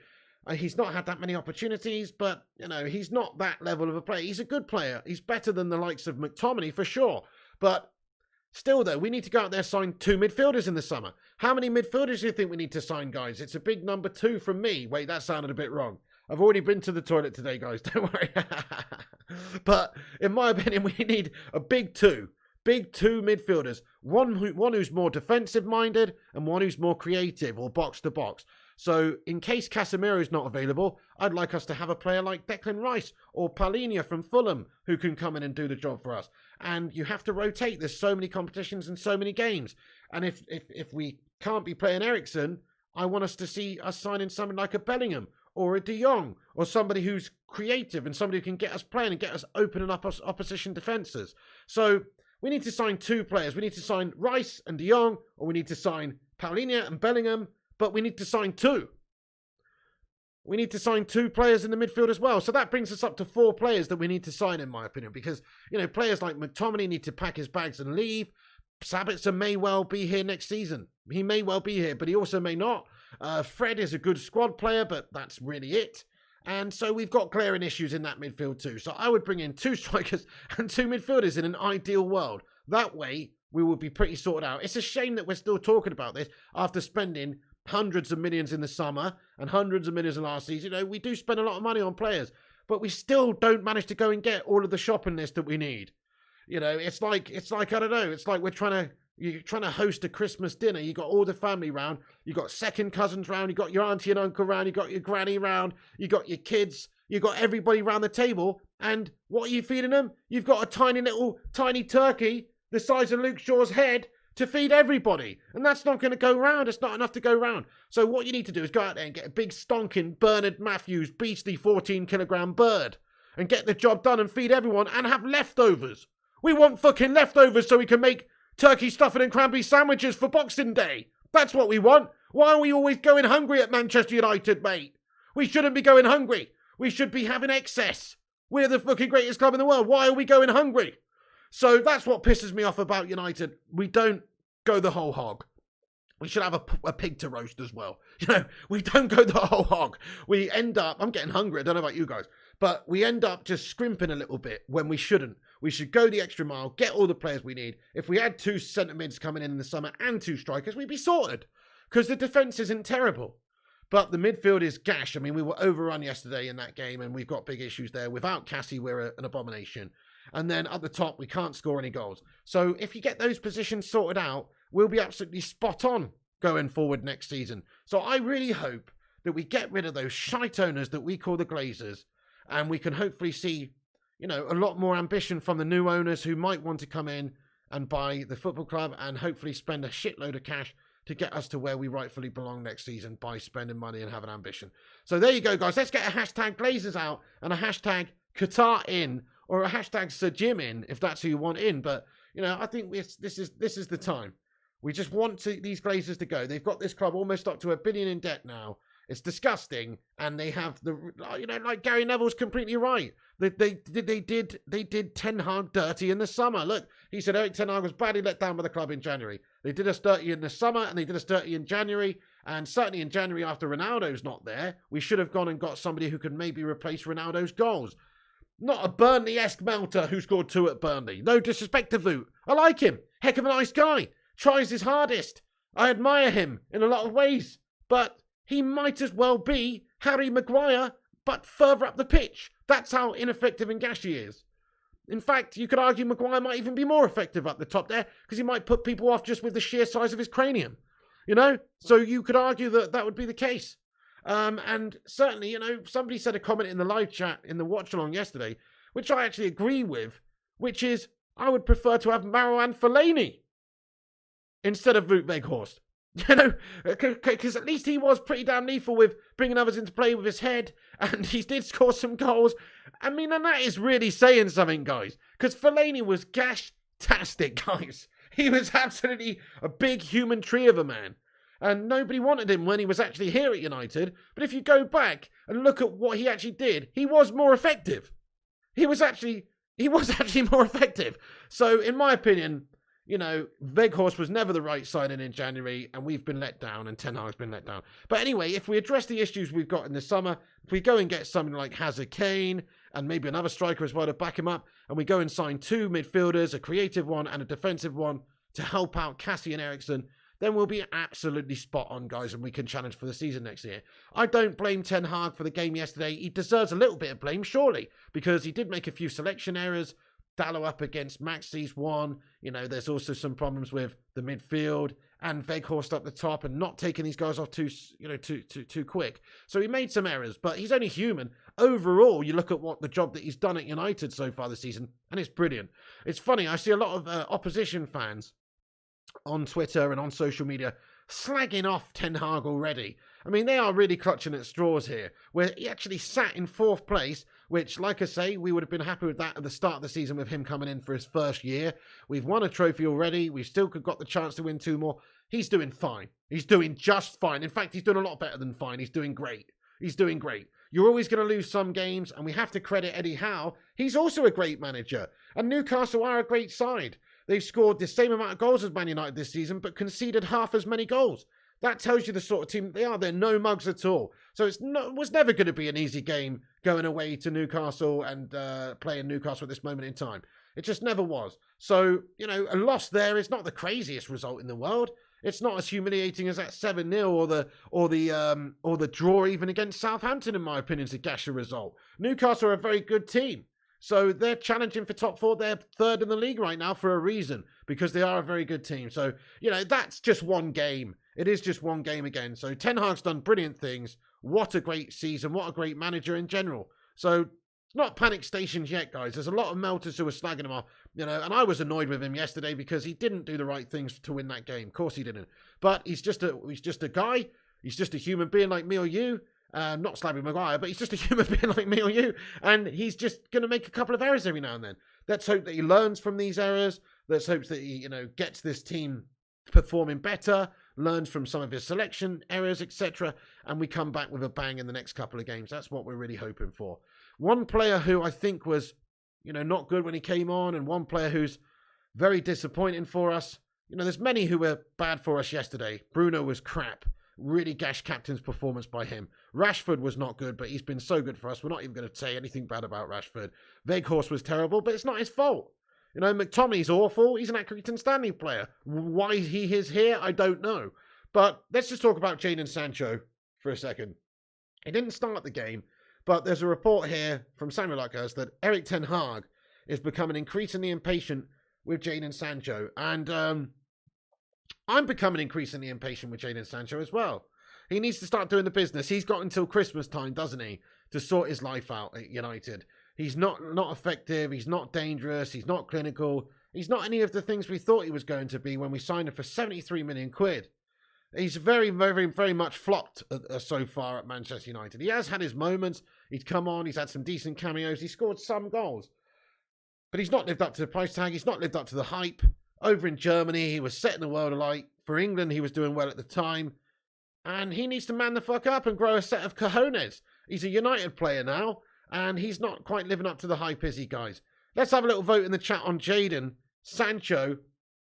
Speaker 1: He's not had that many opportunities, but, he's not that level of a player. He's a good player. He's better than the likes of McTominay for sure. But still, though, we need to go out there and sign 2 midfielders in the summer. How many midfielders do you think we need to sign, guys? It's a big number 2 from me. Wait, that sounded a bit wrong. I've already been to the toilet today, guys. Don't worry. But in my opinion, we need a big 2. Big 2 midfielders, one who's more defensive-minded and one who's more creative or box-to-box. So in case Casemiro is not available, I'd like us to have a player like Declan Rice or Paulinho from Fulham who can come in and do the job for us. And you have to rotate. There's so many competitions and so many games. And if we can't be playing Eriksen, I want us to see us signing someone like a Bellingham or a De Jong or somebody who's creative and somebody who can get us playing and get us opening up opposition defences. So we need to sign 2 players. We need to sign Rice and De Jong, or we need to sign Paulinho and Bellingham, but we need to sign 2. We need to sign 2 players in the midfield as well. So that brings us up to 4 players that we need to sign, in my opinion, because, players like McTominay need to pack his bags and leave. Sabitzer may well be here next season. He may well be here, but he also may not. Fred is a good squad player, but that's really it. And so we've got glaring issues in that midfield too. So I would bring in 2 strikers and 2 midfielders in an ideal world. That way, we would be pretty sorted out. It's a shame that we're still talking about this after spending hundreds of millions in the summer and hundreds of millions in last season. You know, we do spend a lot of money on players, but we still don't manage to go and get all of the shopping list that we need. You know, it's like I don't know. It's like you're trying to host a Christmas dinner. You got all the family round. You got second cousins round. You got your auntie and uncle round. You got your granny round. You got your kids. You got everybody round the table. And what are you feeding them? You've got a tiny turkey the size of Luke Shaw's head to feed everybody. And that's not going to go round. It's not enough to go round. So what you need to do is go out there and get a big stonking Bernard Matthews beastly 14-kilogram bird and get the job done and feed everyone and have leftovers. We want fucking leftovers so we can make turkey stuffing and cranberry sandwiches for Boxing Day. That's what we want. Why are we always going hungry at Manchester United, mate? We shouldn't be going hungry. We should be having excess. We're the fucking greatest club in the world. Why are we going hungry? So that's what pisses me off about United. We don't go the whole hog. We should have a pig to roast as well. You know, we don't go the whole hog. We end up, I'm getting hungry, I don't know about you guys, but we end up just scrimping a little bit when we shouldn't. We should go the extra mile, get all the players we need. If we had 2 centre mids coming in the summer and 2 strikers, we'd be sorted. Because the defence isn't terrible. But the midfield is gash. I mean, we were overrun yesterday in that game, and we've got big issues there. Without Cassie, we're an abomination. And then at the top, we can't score any goals. So if you get those positions sorted out, we'll be absolutely spot on going forward next season. So I really hope that we get rid of those shite owners that we call the Glazers, and we can hopefully see, you know, a lot more ambition from the new owners who might want to come in and buy the football club and hopefully spend a shitload of cash to get us to where we rightfully belong next season by spending money and having ambition. So there you go, guys. Let's get a hashtag Glazers out and a hashtag Qatar in, or a hashtag Sir Jim in, if that's who you want in. But, you know, I think this is the time. We just want these Glazers to go. They've got this club almost up to $1 billion in debt now. It's disgusting, and they have like Gary Neville's completely right. They did Ten Hag dirty in the summer. Look, he said Eric Ten Hag was badly let down by the club in January. They did us dirty in the summer, and they did us dirty in January, and certainly in January after Ronaldo's not there, we should have gone and got somebody who could maybe replace Ronaldo's goals. Not a Burnley-esque melter who scored 2 at Burnley. No disrespect to Voot. I like him. Heck of a nice guy. Tries his hardest. I admire him in a lot of ways, but he might as well be Harry Maguire, but further up the pitch. That's how ineffective and gash he is. In fact, you could argue Maguire might even be more effective up the top there, because he might put people off just with the sheer size of his cranium. You know? So you could argue that that would be the case. And certainly, you know, somebody said a comment in the live chat in the watch-along yesterday, which I actually agree with, which is, I would prefer to have Marouane Fellaini instead of Wout Weghorst. You know, because at least he was pretty damn lethal with bringing others into play with his head, and he did score some goals. I mean, and that is really saying something, guys, because Fellaini was gash-tastic, guys. He was absolutely a big human tree of a man, and nobody wanted him when he was actually here at United. But if you go back and look at what he actually did, he was more effective. He was actually more effective. So, in my opinion, you know, Weghorst was never the right signing in January, and we've been let down, and Ten Hag's been let down. But anyway, if we address the issues we've got in the summer, if we go and get something like Harry Kane, and maybe another striker as well to back him up, and we go and sign 2 midfielders, a creative one and a defensive one, to help out Cassie and Eriksen, then we'll be absolutely spot on, guys, and we can challenge for the season next year. I don't blame Ten Hag for the game yesterday. He deserves a little bit of blame, surely, because he did make a few selection errors. Dallo up against Maxi's one. You know, there's also some problems with the midfield and Weghorst up the top and not taking these guys off too quick. So he made some errors, but he's only human. Overall, you look at what the job that he's done at United so far this season, and it's brilliant. It's funny, I see a lot of opposition fans on Twitter and on social media slagging off Ten Hag already. I mean, they are really clutching at straws here, where he actually sat in 4th place, which, like I say, we would have been happy with that at the start of the season with him coming in for his first year. We've won a trophy already. We've still got the chance to win 2 more. He's doing fine. He's doing just fine. In fact, he's doing a lot better than fine. He's doing great. He's doing great. You're always going to lose some games, and we have to credit Eddie Howe. He's also a great manager, and Newcastle are a great side. They've scored the same amount of goals as Man United this season, but conceded half as many goals. That tells you the sort of team they are. They're no mugs at all. So it was never going to be an easy game going away to Newcastle and playing Newcastle at this moment in time. It just never was. So, you know, a loss there is not the craziest result in the world. It's not as humiliating as that 7-0 or the draw even against Southampton, in my opinion, is a gasher result. Newcastle are a very good team. So they're challenging for top 4. They're third in the league right now for a reason, because they are a very good team. So, you know, that's just one game. It is just one game again. So Ten Hag's done brilliant things. What a great season. What a great manager in general. So it's not panic stations yet, guys. There's a lot of melters who are slagging him off, you know, and I was annoyed with him yesterday because he didn't do the right things to win that game. Of course he didn't. But he's just a guy. He's just a human being like me or you. Not Slabby Maguire, but he's just a human being like me or you. And he's just going to make a couple of errors every now and then. Let's hope that he learns from these errors. Let's hope that he, you know, gets this team performing better, learns from some of his selection errors, etc. And we come back with a bang in the next couple of games. That's what we're really hoping for. One player who I think was, you know, not good when he came on, and one player who's very disappointing for us. You know, there's many who were bad for us yesterday. Bruno was crap. Really gash captain's performance by him. Rashford was not good, but he's been so good for us. We're not even going to say anything bad about Rashford. Weghorst was terrible, but it's not his fault. You know, McTominay's awful. He's an Accrington Stanley player. Why he is here, I don't know. But let's just talk about Jadon Sancho for a second. He didn't start the game, but there's a report here from Samuel Luckhurst that Erik ten Hag is becoming increasingly impatient with Jadon Sancho. And I'm becoming increasingly impatient with Jadon Sancho as well. He needs to start doing the business. He's got until Christmas time, doesn't he, to sort his life out at United. He's not effective. He's not dangerous. He's not clinical. He's not any of the things we thought he was going to be when we signed him for 73 million quid. He's very, very, very much flopped so far at Manchester United. He has had his moments. He's come on. He's had some decent cameos. He scored some goals. But he's not lived up to the price tag. He's not lived up to the hype. Over in Germany, he was setting the world alight. For England, he was doing well at the time. And he needs to man the fuck up and grow a set of cojones. He's a United player now, and he's not quite living up to the hype, is he, guys? Let's have a little vote in the chat on Jadon Sancho.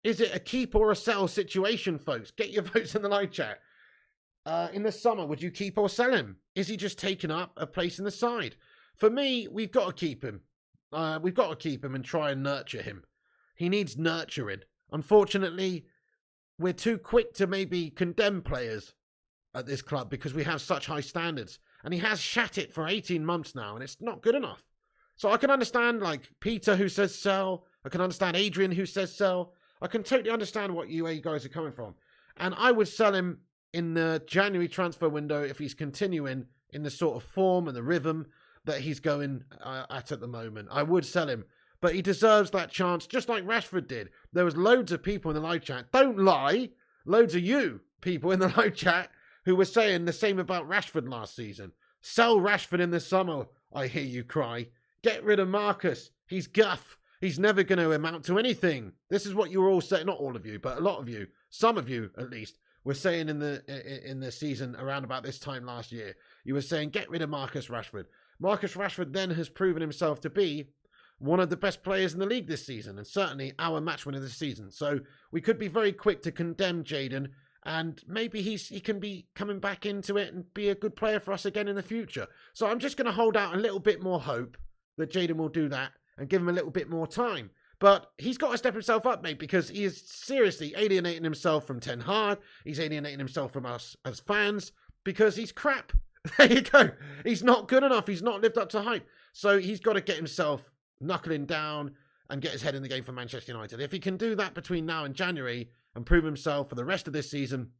Speaker 1: Is it a keep or a sell situation, folks? Get your votes in the live chat. In the summer, would you keep or sell him? Is he just taking up a place in the side? For me, we've got to keep him. We've got to keep him and try and nurture him. He needs nurturing. Unfortunately, we're too quick to maybe condemn players at this club because we have such high standards. And he has shat it for 18 months now, and it's not good enough. So I can understand, like, Peter who says sell. I can understand Adrian who says sell. I can totally understand where you guys are coming from. And I would sell him in the January transfer window if he's continuing in the sort of form and the rhythm that he's going at the moment. I would sell him. But he deserves that chance, just like Rashford did. There was loads of people in the live chat. Don't lie. Loads of you people in the live chat who were saying the same about Rashford last season. Sell Rashford in the summer, I hear you cry. Get rid of Marcus. He's guff. He's never going to amount to anything. This is what you were all saying. Not all of you, but a lot of you. Some of you, at least, were saying in the season around about this time last year. You were saying, get rid of Marcus Rashford. Marcus Rashford then has proven himself to be one of the best players in the league this season, and certainly our match winner this season. So we could be very quick to condemn Jadon, and maybe he can be coming back into it and be a good player for us again in the future. So I'm just going to hold out a little bit more hope that Jadon will do that and give him a little bit more time. But he's got to step himself up, mate, because he is seriously alienating himself from Ten Hag. He's alienating himself from us as fans because he's crap. There you go. He's not good enough. He's not lived up to hype. So he's got to get himself knuckling down and get his head in the game for Manchester United. If he can do that between now and January and prove himself for the rest of this season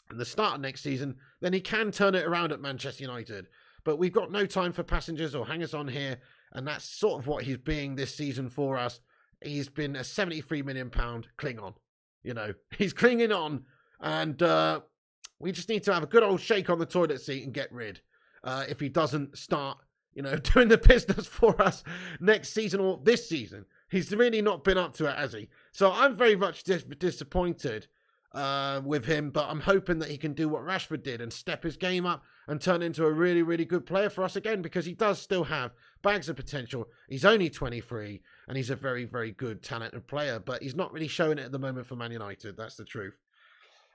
Speaker 1: and the start of next season, then he can turn it around at Manchester United. But we've got no time for passengers or hangers on here, and that's sort of what he's being this season for us. He's been a £73 million Klingon. You know, he's clinging on, and we just need to have a good old shake on the toilet seat and get rid. If he doesn't start, you know, doing the business for us next season or this season. He's really not been up to it, has he? So I'm very much disappointed with him, but I'm hoping that he can do what Rashford did and step his game up and turn into a really, really good player for us again, because he does still have bags of potential. He's only 23 and he's a very, very good, talented player, but he's not really showing it at the moment for Man United. That's the truth.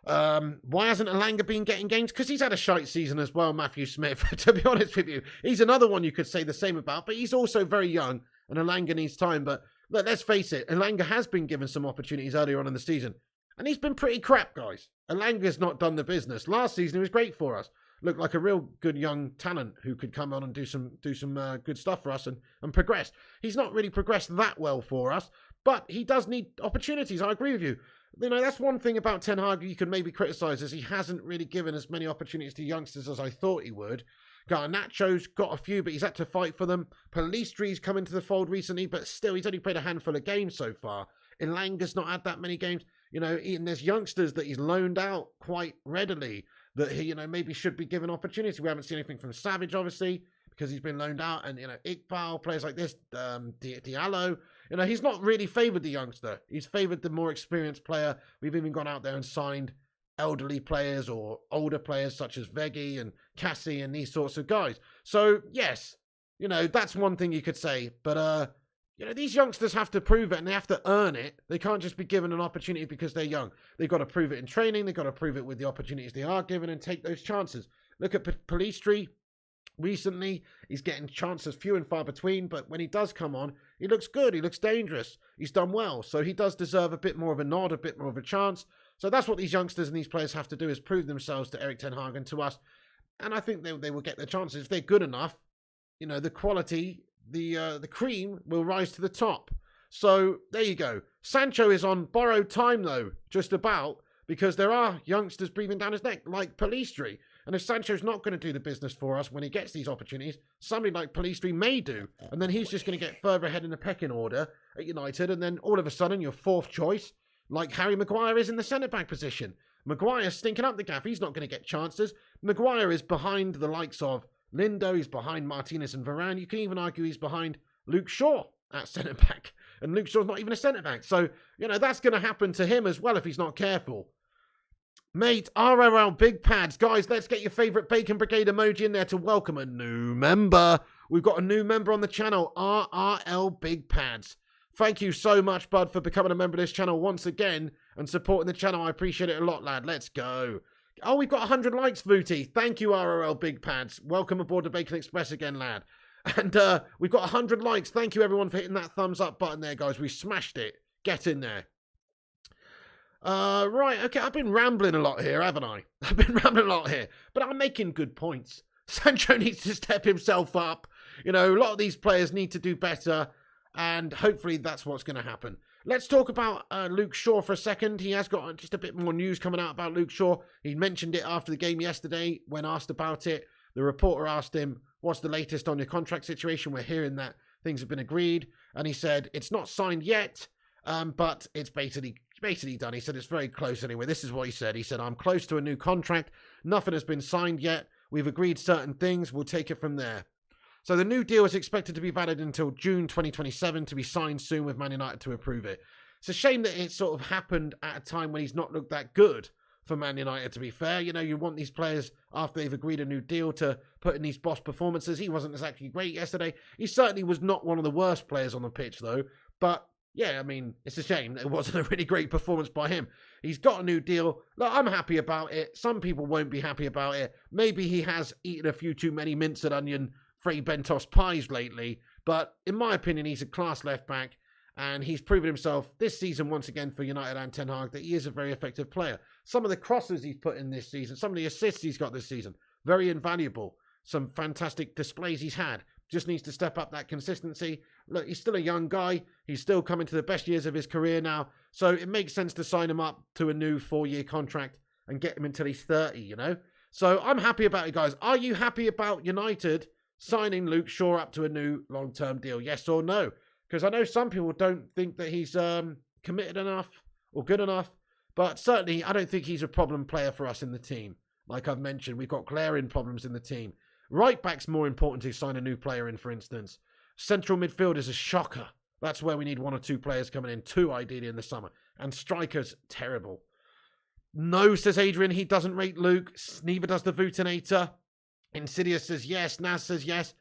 Speaker 1: Why hasn't Elanga been getting games? Because he's had a shite season as well, Matthew Smith, to be honest with you. He's another one you could say the same about, but he's also very young, and Elanga needs time. But look, let's face it, Elanga has been given some opportunities earlier on in the season, and he's been pretty crap, guys. Elanga's not done the business. Last season, he was great for us. Looked like a real good young talent who could come on and do some good stuff for us and progress. He's not really progressed that well for us, but he does need opportunities. I agree with you. You know, that's one thing about Ten Hag you can maybe criticise, is he hasn't really given as many opportunities to youngsters as I thought he would. Garnacho's got a few, but he's had to fight for them. Palistri's come into the fold recently, but still, he's only played a handful of games so far. Elanga's not had that many games. You know, and there's youngsters that he's loaned out quite readily that he, you know, maybe should be given opportunity. We haven't seen anything from Savage, obviously, because he's been loaned out. And, you know, Iqbal, players like this, Diallo, you know, he's not really favoured the youngster. He's favoured the more experienced player. We've even gone out there and signed elderly players or older players such as Veggie and Cassie and these sorts of guys. So, yes, you know, that's one thing you could say. But, you know, these youngsters have to prove it and they have to earn it. They can't just be given an opportunity because they're young. They've got to prove it in training. They've got to prove it with the opportunities they are given and take those chances. Look at Palistri. Recently, he's getting chances few and far between, but when he does come on, he looks good. He looks dangerous. He's done well. So he does deserve a bit more of a nod, a bit more of a chance. So that's what these youngsters and these players have to do, is prove themselves to Erik ten Hag and to us. And I think they will get their chances. If they're good enough, you know, the quality, the cream will rise to the top. So there you go. Sancho is on borrowed time, though, just about, because there are youngsters breathing down his neck, like Palistri. And if Sancho's not going to do the business for us when he gets these opportunities, somebody like Palistri may do. And then he's just going to get further ahead in the pecking order at United. And then all of a sudden, your fourth choice, like Harry Maguire is in the centre-back position. Maguire's stinking up the gaff. He's not going to get chances. Maguire is behind the likes of Lindo. He's behind Martinez and Varane. You can even argue he's behind Luke Shaw at centre-back. And Luke Shaw's not even a centre-back. So, you know, that's going to happen to him as well if he's not careful. Mate, RRL Big Pads. Guys, let's get your favourite Bacon Brigade emoji in there to welcome a new member. We've got a new member on the channel, RRL Big Pads. Thank you so much, bud, for becoming a member of this channel once again and supporting the channel. I appreciate it a lot, lad. Let's go. Oh, we've got 100 likes, Vooty. Thank you, RRL Big Pads. Welcome aboard the Bacon Express again, lad. And we've got 100 likes. Thank you, everyone, for hitting that thumbs up button there, guys. We smashed it. Get in there. Right, okay, I've been rambling a lot here, haven't I? I've been rambling a lot here, but I'm making good points. Sancho needs to step himself up. You know, a lot of these players need to do better, and hopefully that's what's going to happen. Let's talk about Luke Shaw for a second. He has got just a bit more news coming out about Luke Shaw. He mentioned it after the game yesterday when asked about it. The reporter asked him, what's the latest on your contract situation? We're hearing that things have been agreed, and he said, it's not signed yet, but it's basically done. He said it's very close anyway. This is what he said. He said, I'm close to a new contract. Nothing has been signed yet. We've agreed certain things. We'll take it from there. So the new deal is expected to be valid until June 2027, to be signed soon with Man United to approve it. It's a shame that it sort of happened at a time when he's not looked that good for Man United, to be fair. You know, you want these players, after they've agreed a new deal, to put in these boss performances. He wasn't exactly great yesterday. He certainly was not one of the worst players on the pitch, though. But yeah, I mean, it's a shame that it wasn't a really great performance by him. He's got a new deal. Look, I'm happy about it. Some people won't be happy about it. Maybe he has eaten a few too many minced onion Frey Bentos pies lately. But in my opinion, he's a class left-back. And he's proven himself this season once again for United and Ten Hag that he is a very effective player. Some of the crosses he's put in this season, some of the assists he's got this season, very invaluable. Some fantastic displays he's had. Just needs to step up that consistency. Look, he's still a young guy. He's still coming to the best years of his career now. So it makes sense to sign him up to a new 4-year contract and get him until he's 30, you know? So I'm happy about it, guys. Are you happy about United signing Luke Shaw up to a new long-term deal? Yes or no? Because I know some people don't think that he's committed enough or good enough. But certainly, I don't think he's a problem player for us in the team. Like I've mentioned, we've got glaring problems in the team. Right back's more important to sign a new player in, for instance. Central midfield is a shocker. That's where we need 1 or 2 players coming in. 2 ideally in the summer. And strikers, terrible. No, says Adrian. He doesn't rate Luke. Neither does the Vutinator. Insidious says yes. Naz says yes.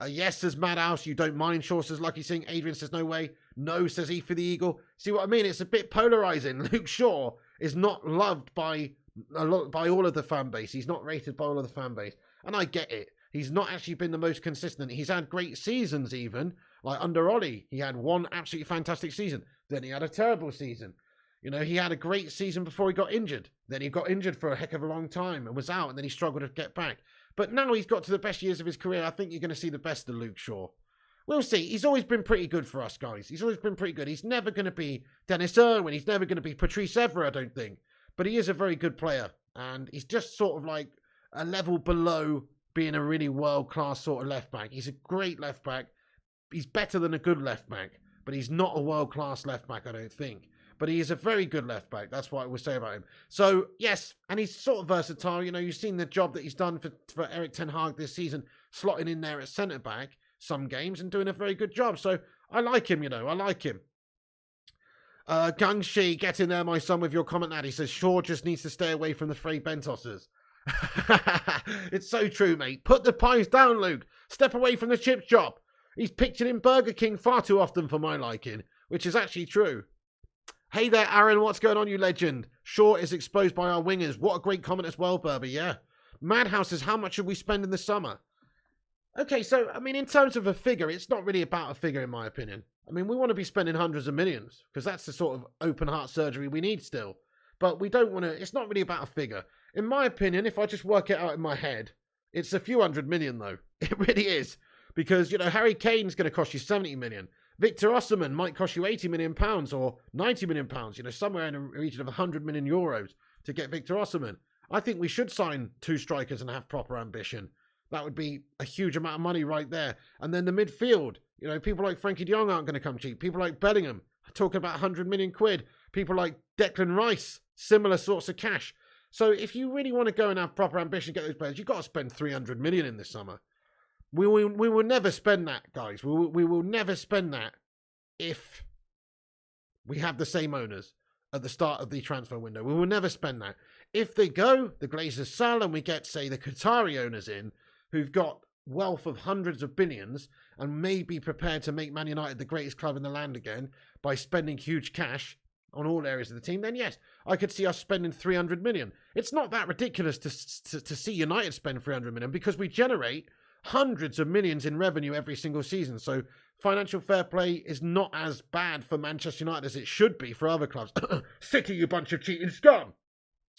Speaker 1: Yes, says Madhouse. You don't mind. Shaw says Lucky Singh. Adrian says no way. No, says E for the Eagle. See what I mean? It's a bit polarizing. Luke Shaw is not loved by a lot by all of the fan base. He's not rated by all of the fan base. And I get it. He's not actually been the most consistent. He's had great seasons even. Like under Ollie, he had one absolutely fantastic season. Then he had a terrible season. You know, he had a great season before he got injured. Then he got injured for a heck of a long time and was out, and then he struggled to get back. But now he's got to the best years of his career. I think you're going to see the best of Luke Shaw. We'll see. He's always been pretty good for us, guys. He's always been pretty good. He's never going to be Dennis Irwin. He's never going to be Patrice Evra, I don't think. But he is a very good player. And he's just sort of like a level below being a really world-class sort of left-back. He's a great left-back. He's better than a good left-back. But he's not a world-class left-back, I don't think. But he is a very good left-back. That's what I would say about him. So, yes, and he's sort of versatile. You know, you've seen the job that he's done for Erik ten Hag this season, slotting in there at centre-back some games and doing a very good job. So, I like him, you know. I like him. Gung Shi, get in there, my son, with your comment that. He says, Shaw just needs to stay away from the Frey Bentosses. It's so true, mate. Put the pies down, Luke. Step away from the chip shop. He's pictured in Burger King far too often for my liking, which is actually true. Hey there, Aaron. What's going on, you legend? Shaw is exposed by our wingers. What a great comment as well, Burby. Yeah. Madhouse says, how much should we spend in the summer? Okay, so, I mean, in terms of a figure, it's not really about a figure, in my opinion. I mean, we want to be spending hundreds of millions, because that's the sort of open heart surgery we need still. But we don't want to, it's not really about a figure. In my opinion, if I just work it out in my head, it's a few hundred million, though. It really is. Because, you know, Harry Kane's going to cost you 70 million. Victor Osimhen might cost you 80 million pounds or 90 million pounds, you know, somewhere in the region of 100 million euros to get Victor Osimhen. I think we should sign 2 strikers and have proper ambition. That would be a huge amount of money right there. And then the midfield, you know, people like Frankie de Jong aren't going to come cheap. People like Bellingham, talking about 100 million quid. People like Declan Rice, similar sorts of cash. So if you really want to go and have proper ambition to get those players, you've got to spend 300 million in this summer. We will never spend that, guys. We will never spend that if we have the same owners at the start of the transfer window. We will never spend that. If they go, the Glazers sell, and we get, say, the Qatari owners in, who've got wealth of hundreds of billions and may be prepared to make Man United the greatest club in the land again by spending huge cash on all areas of the team, then yes, I could see us spending 300 million. It's not that ridiculous to see United spend 300 million because we generate hundreds of millions in revenue every single season. So financial fair play is not as bad for Manchester United as it should be for other clubs. City, you bunch of cheating scum.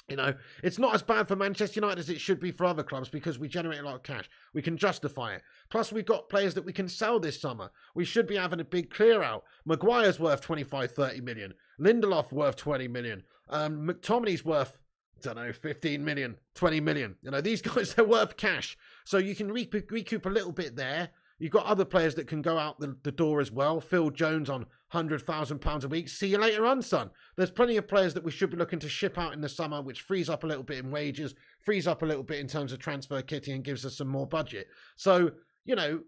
Speaker 1: You know, it's not as bad for Manchester United as it should be for other clubs because we generate a lot of cash. We can justify it. Plus, we've got players that we can sell this summer. We should be having a big clear out. Maguire's worth 25, 30 million. Lindelof worth 20 million. McTominay's worth, I don't know, 15 million, 20 million. You know, these guys, they're worth cash. So you can recoup a little bit there. You've got other players that can go out the door as well. Phil Jones on £100,000 a week. See you later on, son. There's plenty of players that we should be looking to ship out in the summer, which frees up a little bit in wages, frees up a little bit in terms of transfer kitting and gives us some more budget. So, you know,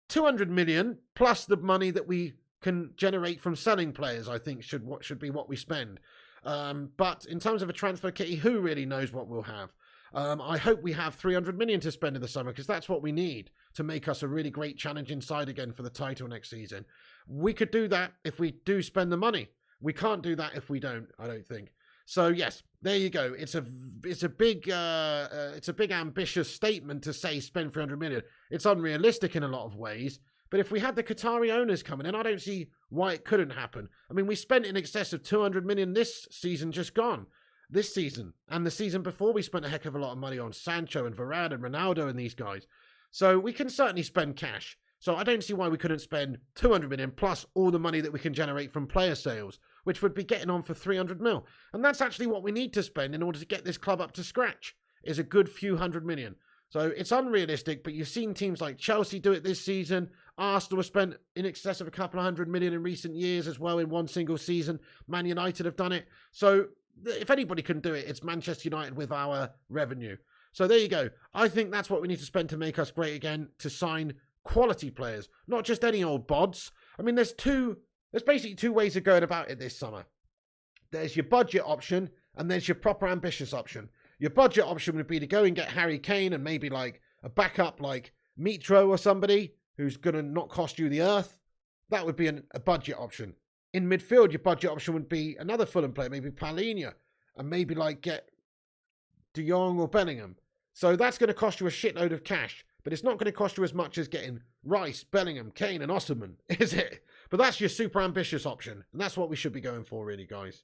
Speaker 1: 200 million plus the money that we can generate from selling players, I think should be what we spend. But in terms of a transfer kitty, who really knows what we'll have? I hope we have 300 million to spend in the summer because that's what we need to make us a really great challenging side again for the title next season. We could do that if we do spend the money. We can't do that if we don't, I don't think. So yes, there you go. It's a big ambitious statement to say spend 300 million. It's unrealistic in a lot of ways. But if we had the Qatari owners coming in, I don't see why it couldn't happen. I mean, we spent in excess of 200 million this season just gone. This season and the season before, we spent a heck of a lot of money on Sancho and Varane and Ronaldo and these guys. So we can certainly spend cash. So I don't see why we couldn't spend 200 million plus all the money that we can generate from player sales, which would be getting on for 300 mil. And that's actually what we need to spend in order to get this club up to scratch, is a good few hundred million. So it's unrealistic, but you've seen teams like Chelsea do it this season. Arsenal have spent in excess of a couple of hundred million in recent years as well in one single season. Man United have done it. So if anybody can do it, it's Manchester United with our revenue. So there you go. I think that's what we need to spend to make us great again, to sign quality players, not just any old bods. I mean, there's basically 2 ways of going about it this summer. There's your budget option and there's your proper ambitious option. Your budget option would be to go and get Harry Kane and maybe like a backup like Mitro or somebody who's going to not cost you the earth. That would be a budget option. In midfield, your budget option would be another Fulham player, maybe Palhinha, and maybe like get De Jong or Bellingham. So that's going to cost you a shitload of cash. But it's not going to cost you as much as getting Rice, Bellingham, Kane and Osimhen, is it? But that's your super ambitious option. And that's what we should be going for, really, guys.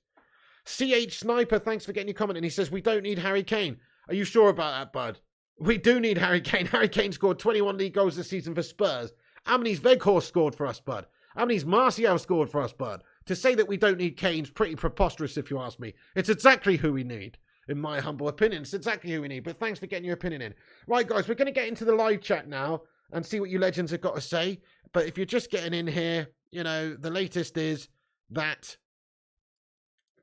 Speaker 1: CH Sniper, thanks for getting your comment. And he says, we don't need Harry Kane. Are you sure about that, bud? We do need Harry Kane. Harry Kane scored 21 league goals this season for Spurs. How many's Weghorst scored for us, bud? How many's Martial scored for us, bud? To say that we don't need Kane's pretty preposterous, if you ask me. It's exactly who we need. In my humble opinion, it's exactly who we need. But thanks for getting your opinion in. Right, guys, we're going to get into the live chat now and see what you legends have got to say. But if you're just getting in here, you know, the latest is that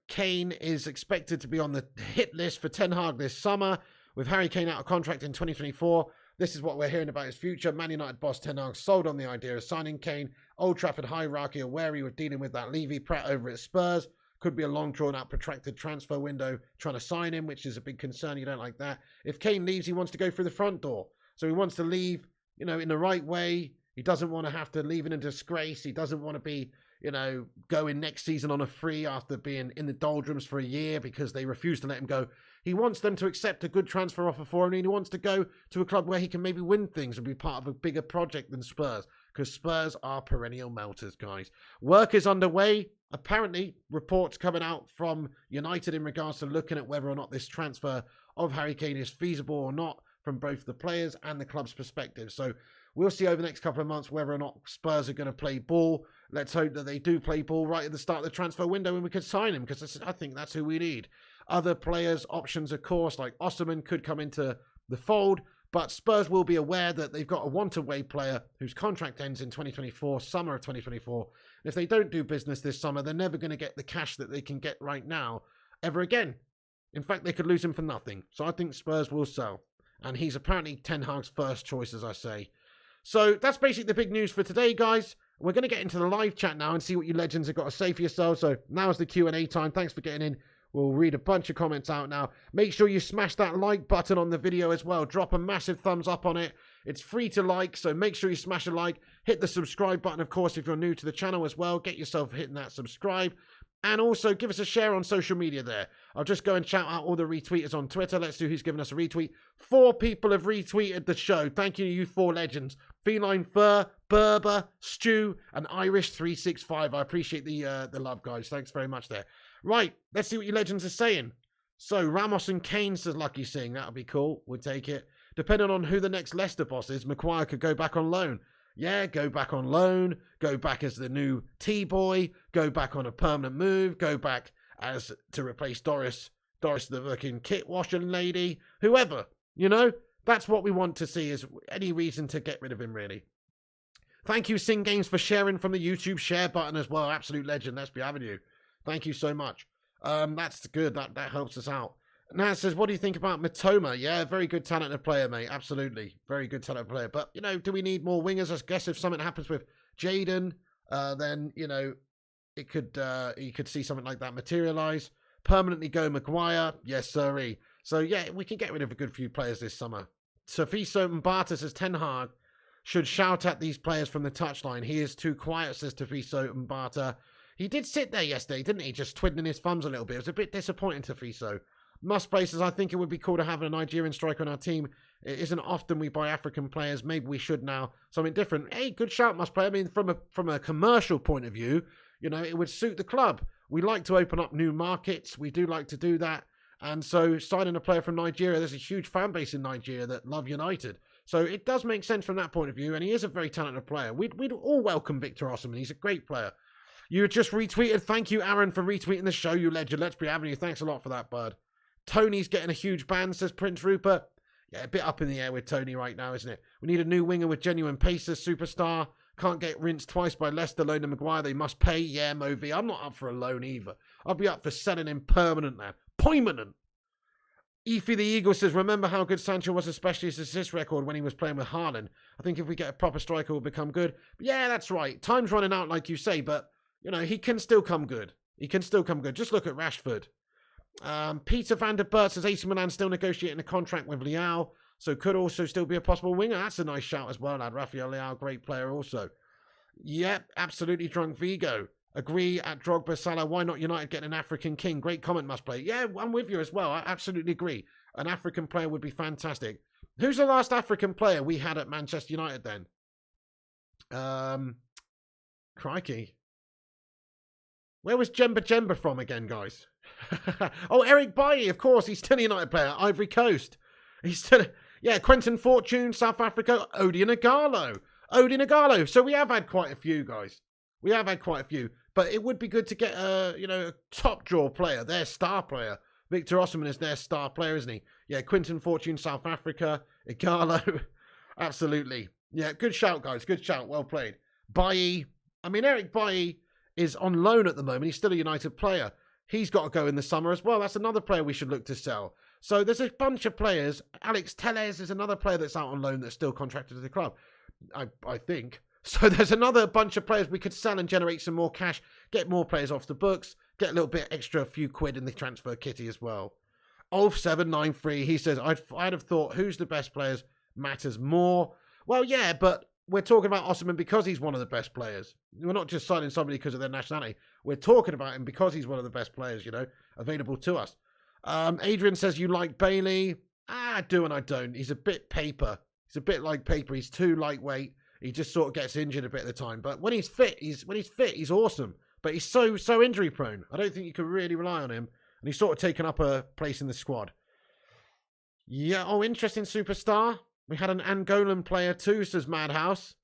Speaker 1: Kane is expected to be on the hit list for Ten Hag this summer, with Harry Kane out of contract in 2024. This is what we're hearing about his future. Man United boss Ten Hag sold on the idea of signing Kane. Old Trafford hierarchy are wary with dealing with that Levy Pratt over at Spurs. Could be a long, drawn-out, protracted transfer window trying to sign him, which is a big concern. You don't like that. If Kane leaves, he wants to go through the front door. So he wants to leave, you know, in the right way. He doesn't want to have to leave in a disgrace. He doesn't want to be, you know, going next season on a free after being in the doldrums for a year because they refuse to let him go. He wants them to accept a good transfer offer for him, and he wants to go to a club where he can maybe win things and be part of a bigger project than Spurs, because Spurs are perennial melters, guys. Work is underway. Apparently, reports coming out from United in regards to looking at whether or not this transfer of Harry Kane is feasible or not from both the players and the club's perspective. So we'll see over the next couple of months whether or not Spurs are going to play ball. Let's hope that they do play ball right at the start of the transfer window and we could sign him, because I think that's who we need. Other players' options, of course, like Osimhen could come into the fold, but Spurs will be aware that they've got a want-away player whose contract ends in 2024, summer of 2024. And if they don't do business this summer, they're never going to get the cash that they can get right now ever again. In fact, they could lose him for nothing. So I think Spurs will sell. And he's apparently Ten Hag's first choice, as I say. So that's basically the big news for today, guys. We're going to get into the live chat now and see what you legends have got to say for yourselves. So now's the Q&A time. Thanks for getting in. We'll read a bunch of comments out now. Make sure you smash that like button on the video as well. Drop a massive thumbs up on it. It's free to like, so make sure you smash a like. Hit the subscribe button, of course, if you're new to the channel as well. Get yourself hitting that subscribe. And also, give us a share on social media there. I'll just go and shout out all the retweeters on Twitter. Let's see who's given us a retweet. 4 people have retweeted the show. Thank you, you 4 legends. Feline Fur, Berber, Stew, and Irish365. I appreciate the love, guys. Thanks very much there. Right, let's see what you legends are saying. So, Ramos and Kane, says Lucky Singh. That'll be cool. We'll take it. Depending on who the next Leicester boss is, Maguire could go back on loan. Yeah, go back on loan, go back as the new T-boy, go back on a permanent move, go back as to replace Doris the fucking kit washing lady, whoever, you know? That's what we want to see, is any reason to get rid of him, really. Thank you, Sing Games, for sharing from the YouTube share button as well. Absolute legend, let's be having you. Thank you so much. That's good, that helps us out. Now it says, what do you think about Mitoma? Yeah, very good talented player, mate. Absolutely. Very good talented player. But, you know, do we need more wingers? I guess if something happens with Jaden, then, you know, it could you could see something like that materialise. Permanently go Maguire. Yes, sirree. So, yeah, we can get rid of a good few players this summer. Tafiso Mbata says, Ten Hag should shout at these players from the touchline. He is too quiet, says Tafiso Mbata. He did sit there yesterday, didn't he? Just twiddling his thumbs a little bit. It was a bit disappointing, Tafiso. Must places, I think it would be cool to have a Nigerian striker on our team. It isn't often we buy African players. Maybe we should now. Something different. Hey, good shout, Must Play. I mean, from a commercial point of view, you know, it would suit the club. We like to open up new markets. We do like to do that. And so signing a player from Nigeria, there's a huge fan base in Nigeria that love United. So it does make sense from that point of view. And he is a very talented player. We'd all welcome Victor Osimhen. He's a great player. You just retweeted. Thank you, Aaron, for retweeting the show, you legend. Let's be having you. Thanks a lot for that, bud. Tony's getting a huge ban, says Prince Rupert. Yeah, a bit up in the air with Tony right now, isn't it? We need a new winger with genuine pace, says Superstar. Can't get rinsed twice by Leicester, loan to Maguire. They must pay. Yeah, Movi. I'm not up for a loan either. I'll be up for selling him permanent now. Permanent. Efi the Eagle says, remember how good Sancho was, especially his assist record when he was playing with Haaland. I think if we get a proper striker, we'll become good. But yeah, that's right. Time's running out, like you say, but, you know, he can still come good. He can still come good. Just look at Rashford. Peter van der Bert says AC Milan still negotiating a contract with Leao, so could also still be a possible winger. That's a nice shout as well, lad. Rafael Leao, great player also. Yep, absolutely drunk Vigo. Agree at Drogba, Salah. Why not United getting an African king? Great comment, must play. Yeah, I'm with you as well. I absolutely agree. An African player would be fantastic. Who's the last African player we had at Manchester United then? Crikey. Where was Jemba from again, guys? Oh, Eric Bailly, of course. He's still a United player. Ivory Coast. He's still... Yeah, Quentin Fortune, South Africa. Odion Ighalo. So we have had quite a few, guys. We have had quite a few. But it would be good to get a top draw player, their star player. Victor Osimhen is their star player, isn't he? Yeah, Quentin Fortune, South Africa. Ighalo. Absolutely. Yeah, good shout, guys. Good shout. Well played. Bailly. I mean, Eric Bailly is on loan at the moment. He's still a United player. He's got to go in the summer as well. That's another player we should look to sell. So there's a bunch of players. Alex Telles is another player that's out on loan that's still contracted to the club, I think. So there's another bunch of players we could sell and generate some more cash, get more players off the books, get a little bit extra few quid in the transfer kitty as well. Ulf793, he says, I'd have thought who's the best players matters more. Well, yeah, but we're talking about Osimhen because he's one of the best players. We're not just signing somebody because of their nationality. We're talking about him because he's one of the best players, available to us. Adrian says you like Bailey. I do and I don't. He's a bit paper. He's a bit like paper. He's too lightweight. He just sort of gets injured a bit of the time. But when he's fit, he's awesome. But he's so injury prone. I don't think you can really rely on him. And he's sort of taken up a place in the squad. Yeah. Oh, interesting superstar. We had an Angolan player too, says Madhouse.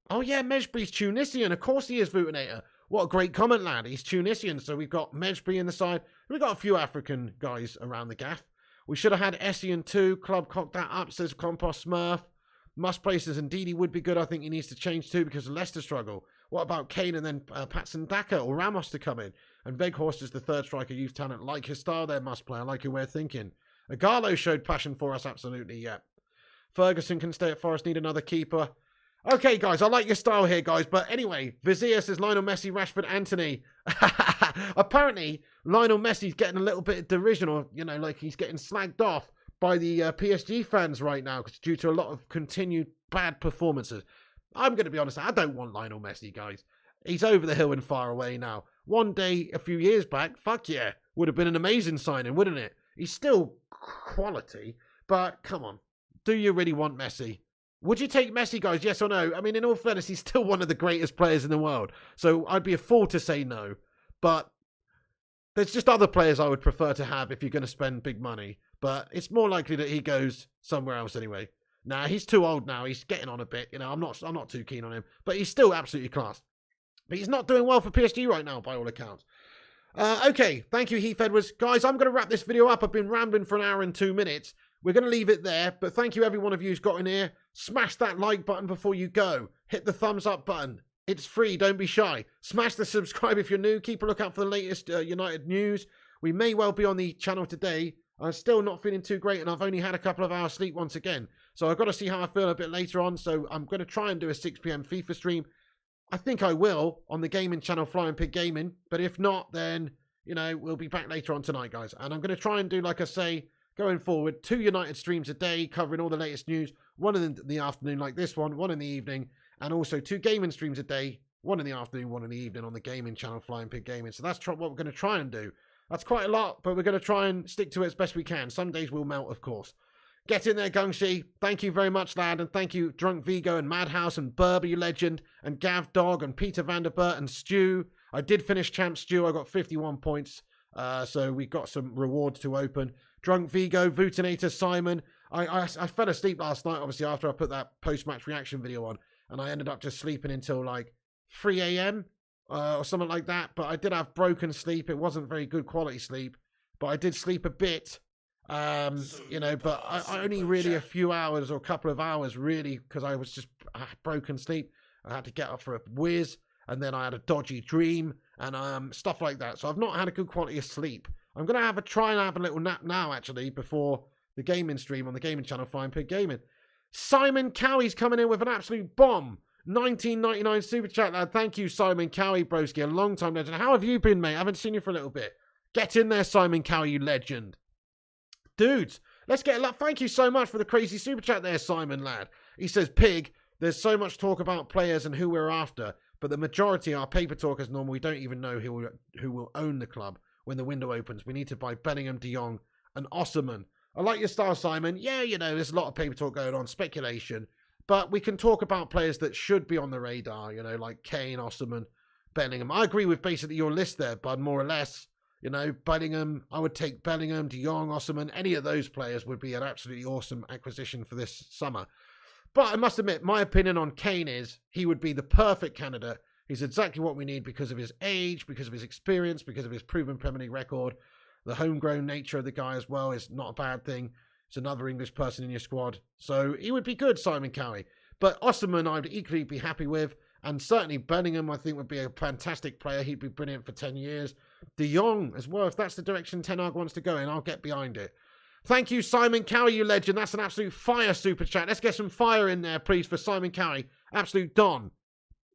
Speaker 1: Oh yeah, Mejbri's Tunisian. Of course he is, Vutinator. What a great comment, lad. He's Tunisian, so we've got Mejbri in the side. We've got a few African guys around the gaff. We should have had Essien too. Club cocked that up, says Compost Smurf. Must places indeed he would be good. I think he needs to change too because of Leicester struggle. What about Kane and then Patson Daka or Ramos to come in? And Weghorst is the third striker youth talent. Like his style there, must play. I like your way of thinking. Ighalo showed passion for us, absolutely, yeah. Ferguson can stay at Forest, need another keeper. Okay, guys, I like your style here, guys. But anyway, Vizier says Lionel Messi, Rashford, Anthony. Apparently, Lionel Messi's getting a little bit of derision or, like he's getting slagged off by the PSG fans right now due to a lot of continued bad performances. I'm going to be honest, I don't want Lionel Messi, guys. He's over the hill and far away now. One day, a few years back, fuck yeah, would have been an amazing signing, wouldn't it? He's still quality, but come on. Do you really want Messi? Would you take Messi, guys? Yes or no? I mean, in all fairness, he's still one of the greatest players in the world. So I'd be a fool to say no. But there's just other players I would prefer to have if you're going to spend big money. But it's more likely that he goes somewhere else anyway. Nah, he's too old now. He's getting on a bit. I'm not too keen on him. But he's still absolutely class. But he's not doing well for PSG right now, by all accounts. Okay, thank you, Heath Edwards. Guys, I'm going to wrap this video up. I've been rambling for an hour and 2 minutes. We're going to leave it there, but thank you every one of you who's got in here. Smash that like button before you go. Hit the thumbs up button. It's free, don't be shy. Smash the subscribe if you're new. Keep a lookout for the latest United news. We may well be on the channel today. I'm still not feeling too great, and I've only had a couple of hours sleep once again. So I've got to see how I feel a bit later on, so I'm going to try and do a 6 PM FIFA stream. I think I will on the gaming channel, Flying Pig Gaming, but if not, then, we'll be back later on tonight, guys. And I'm going to try and do, like I say, going forward, 2 United streams a day covering all the latest news. One in the afternoon like this one in the evening. And also 2 gaming streams a day. One in the afternoon, one in the evening on the gaming channel, Flying Pig Gaming. So that's what we're going to try and do. That's quite a lot, but we're going to try and stick to it as best we can. Some days we'll melt, of course. Get in there, Gungshi. Thank you very much, lad. And thank you, Drunk Vigo and Madhouse and Burber, you legend. And Gav Dog and Peter Vanderbert and Stu. I did finish Champ Stu. I got 51 points. So we got some rewards to open. Drunk Vigo, Vutinator, Simon. I fell asleep last night, obviously, after I put that post-match reaction video on. And I ended up just sleeping until like 3 a.m. Or something like that. But I did have broken sleep. It wasn't very good quality sleep. But I did sleep a bit. But I only really a few hours or a couple of hours, really, because I had broken sleep. I had to get up for a whiz. And then I had a dodgy dream. And stuff like that. So I've not had a good quality of sleep. I'm going to try and have a little nap now, actually, before the gaming stream on the gaming channel, Flying Pig Gaming. Simon Cowie's coming in with an absolute bomb. 1999 Super Chat, lad. Thank you, Simon Cowie, broski. A long time legend. How have you been, mate? I haven't seen you for a little bit. Get in there, Simon Cowie, you legend. Dudes, let's get a lot. Thank you so much for the crazy Super Chat there, Simon, lad. He says, Pig, there's so much talk about players and who we're after. But the majority are paper talk as normal. We don't even know who will own the club when the window opens. We need to buy Bellingham, De Jong, and Osimhen. I like your style, Simon. Yeah, you know, there's a lot of paper talk going on, speculation. But we can talk about players that should be on the radar, you know, like Kane, Osimhen, Bellingham. I agree with basically your list there, bud, more or less. You know, Bellingham, I would take Bellingham, De Jong, Osimhen. Any of those players would be an absolutely awesome acquisition for this summer. But I must admit, my opinion on Kane is he would be the perfect candidate. He's exactly what we need because of his age, because of his experience, because of his proven Premier League record. The homegrown nature of the guy as well is not a bad thing. It's another English person in your squad. So he would be good, Simon Cowie. But Osimhen I'd equally be happy with. And certainly Bellingham, I think, would be a fantastic player. He'd be brilliant for 10 years. De Jong as well. If that's the direction Ten Hag wants to go in, I'll get behind it. Thank you, Simon Cowie, you legend. That's an absolute fire super chat. Let's get some fire in there, please, for Simon Cowie. Absolute Don.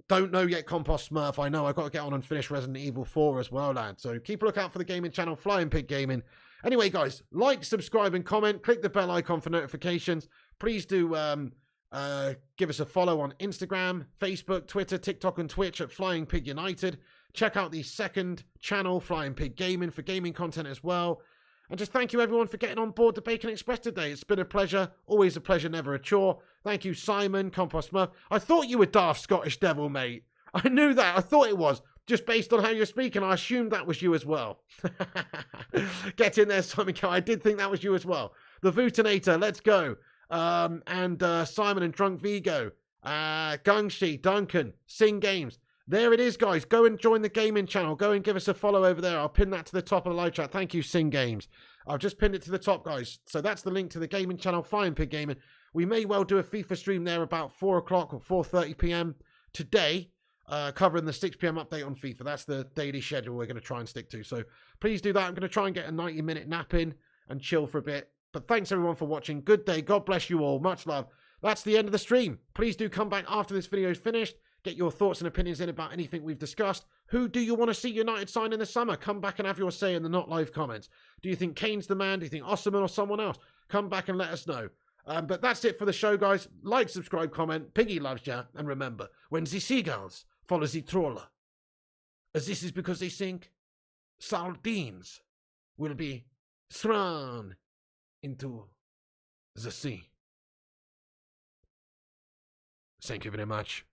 Speaker 1: Don't know yet, Compost Smurf. I know I've got to get on and finish Resident Evil 4 as well, lad. So keep a lookout for the gaming channel, Flying Pig Gaming. Anyway, guys, like, subscribe, and comment. Click the bell icon for notifications. Please do give us a follow on Instagram, Facebook, Twitter, TikTok, and Twitch at Flying Pig United. Check out the second channel, Flying Pig Gaming, for gaming content as well. And just thank you, everyone, for getting on board the Bacon Express today. It's been a pleasure. Always a pleasure, never a chore. Thank you, Simon, Compost Smurf. I thought you were Daft Scottish Devil, mate. I knew that. I thought it was. Just based on how you're speaking, I assumed that was you as well. Get in there, Simon Cow. I did think that was you as well. The Vutinator, let's go. Simon and Drunk Vigo. Gungshi, Duncan, Sing Games. There it is, guys. Go and join the gaming channel. Go and give us a follow over there. I'll pin that to the top of the live chat. Thank you, Sing Games. I've just pinned it to the top, guys. So that's the link to the gaming channel, Flying Pig Gaming. We may well do a FIFA stream there about 4 o'clock or 4:30 p.m. today, covering the 6 p.m. update on FIFA. That's the daily schedule we're going to try and stick to. So please do that. I'm going to try and get a 90-minute nap in and chill for a bit. But thanks, everyone, for watching. Good day. God bless you all. Much love. That's the end of the stream. Please do come back after this video is finished. Get your thoughts and opinions in about anything we've discussed. Who do you want to see United sign in the summer? Come back and have your say in the not live comments. Do you think Kane's the man? Do you think Osimhen or someone else? Come back and let us know. But that's it for the show, guys. Like, subscribe, comment. Piggy loves ya. And remember, when the seagulls follow the trawler, as this is because they think sardines will be thrown into the sea. Thank you very much.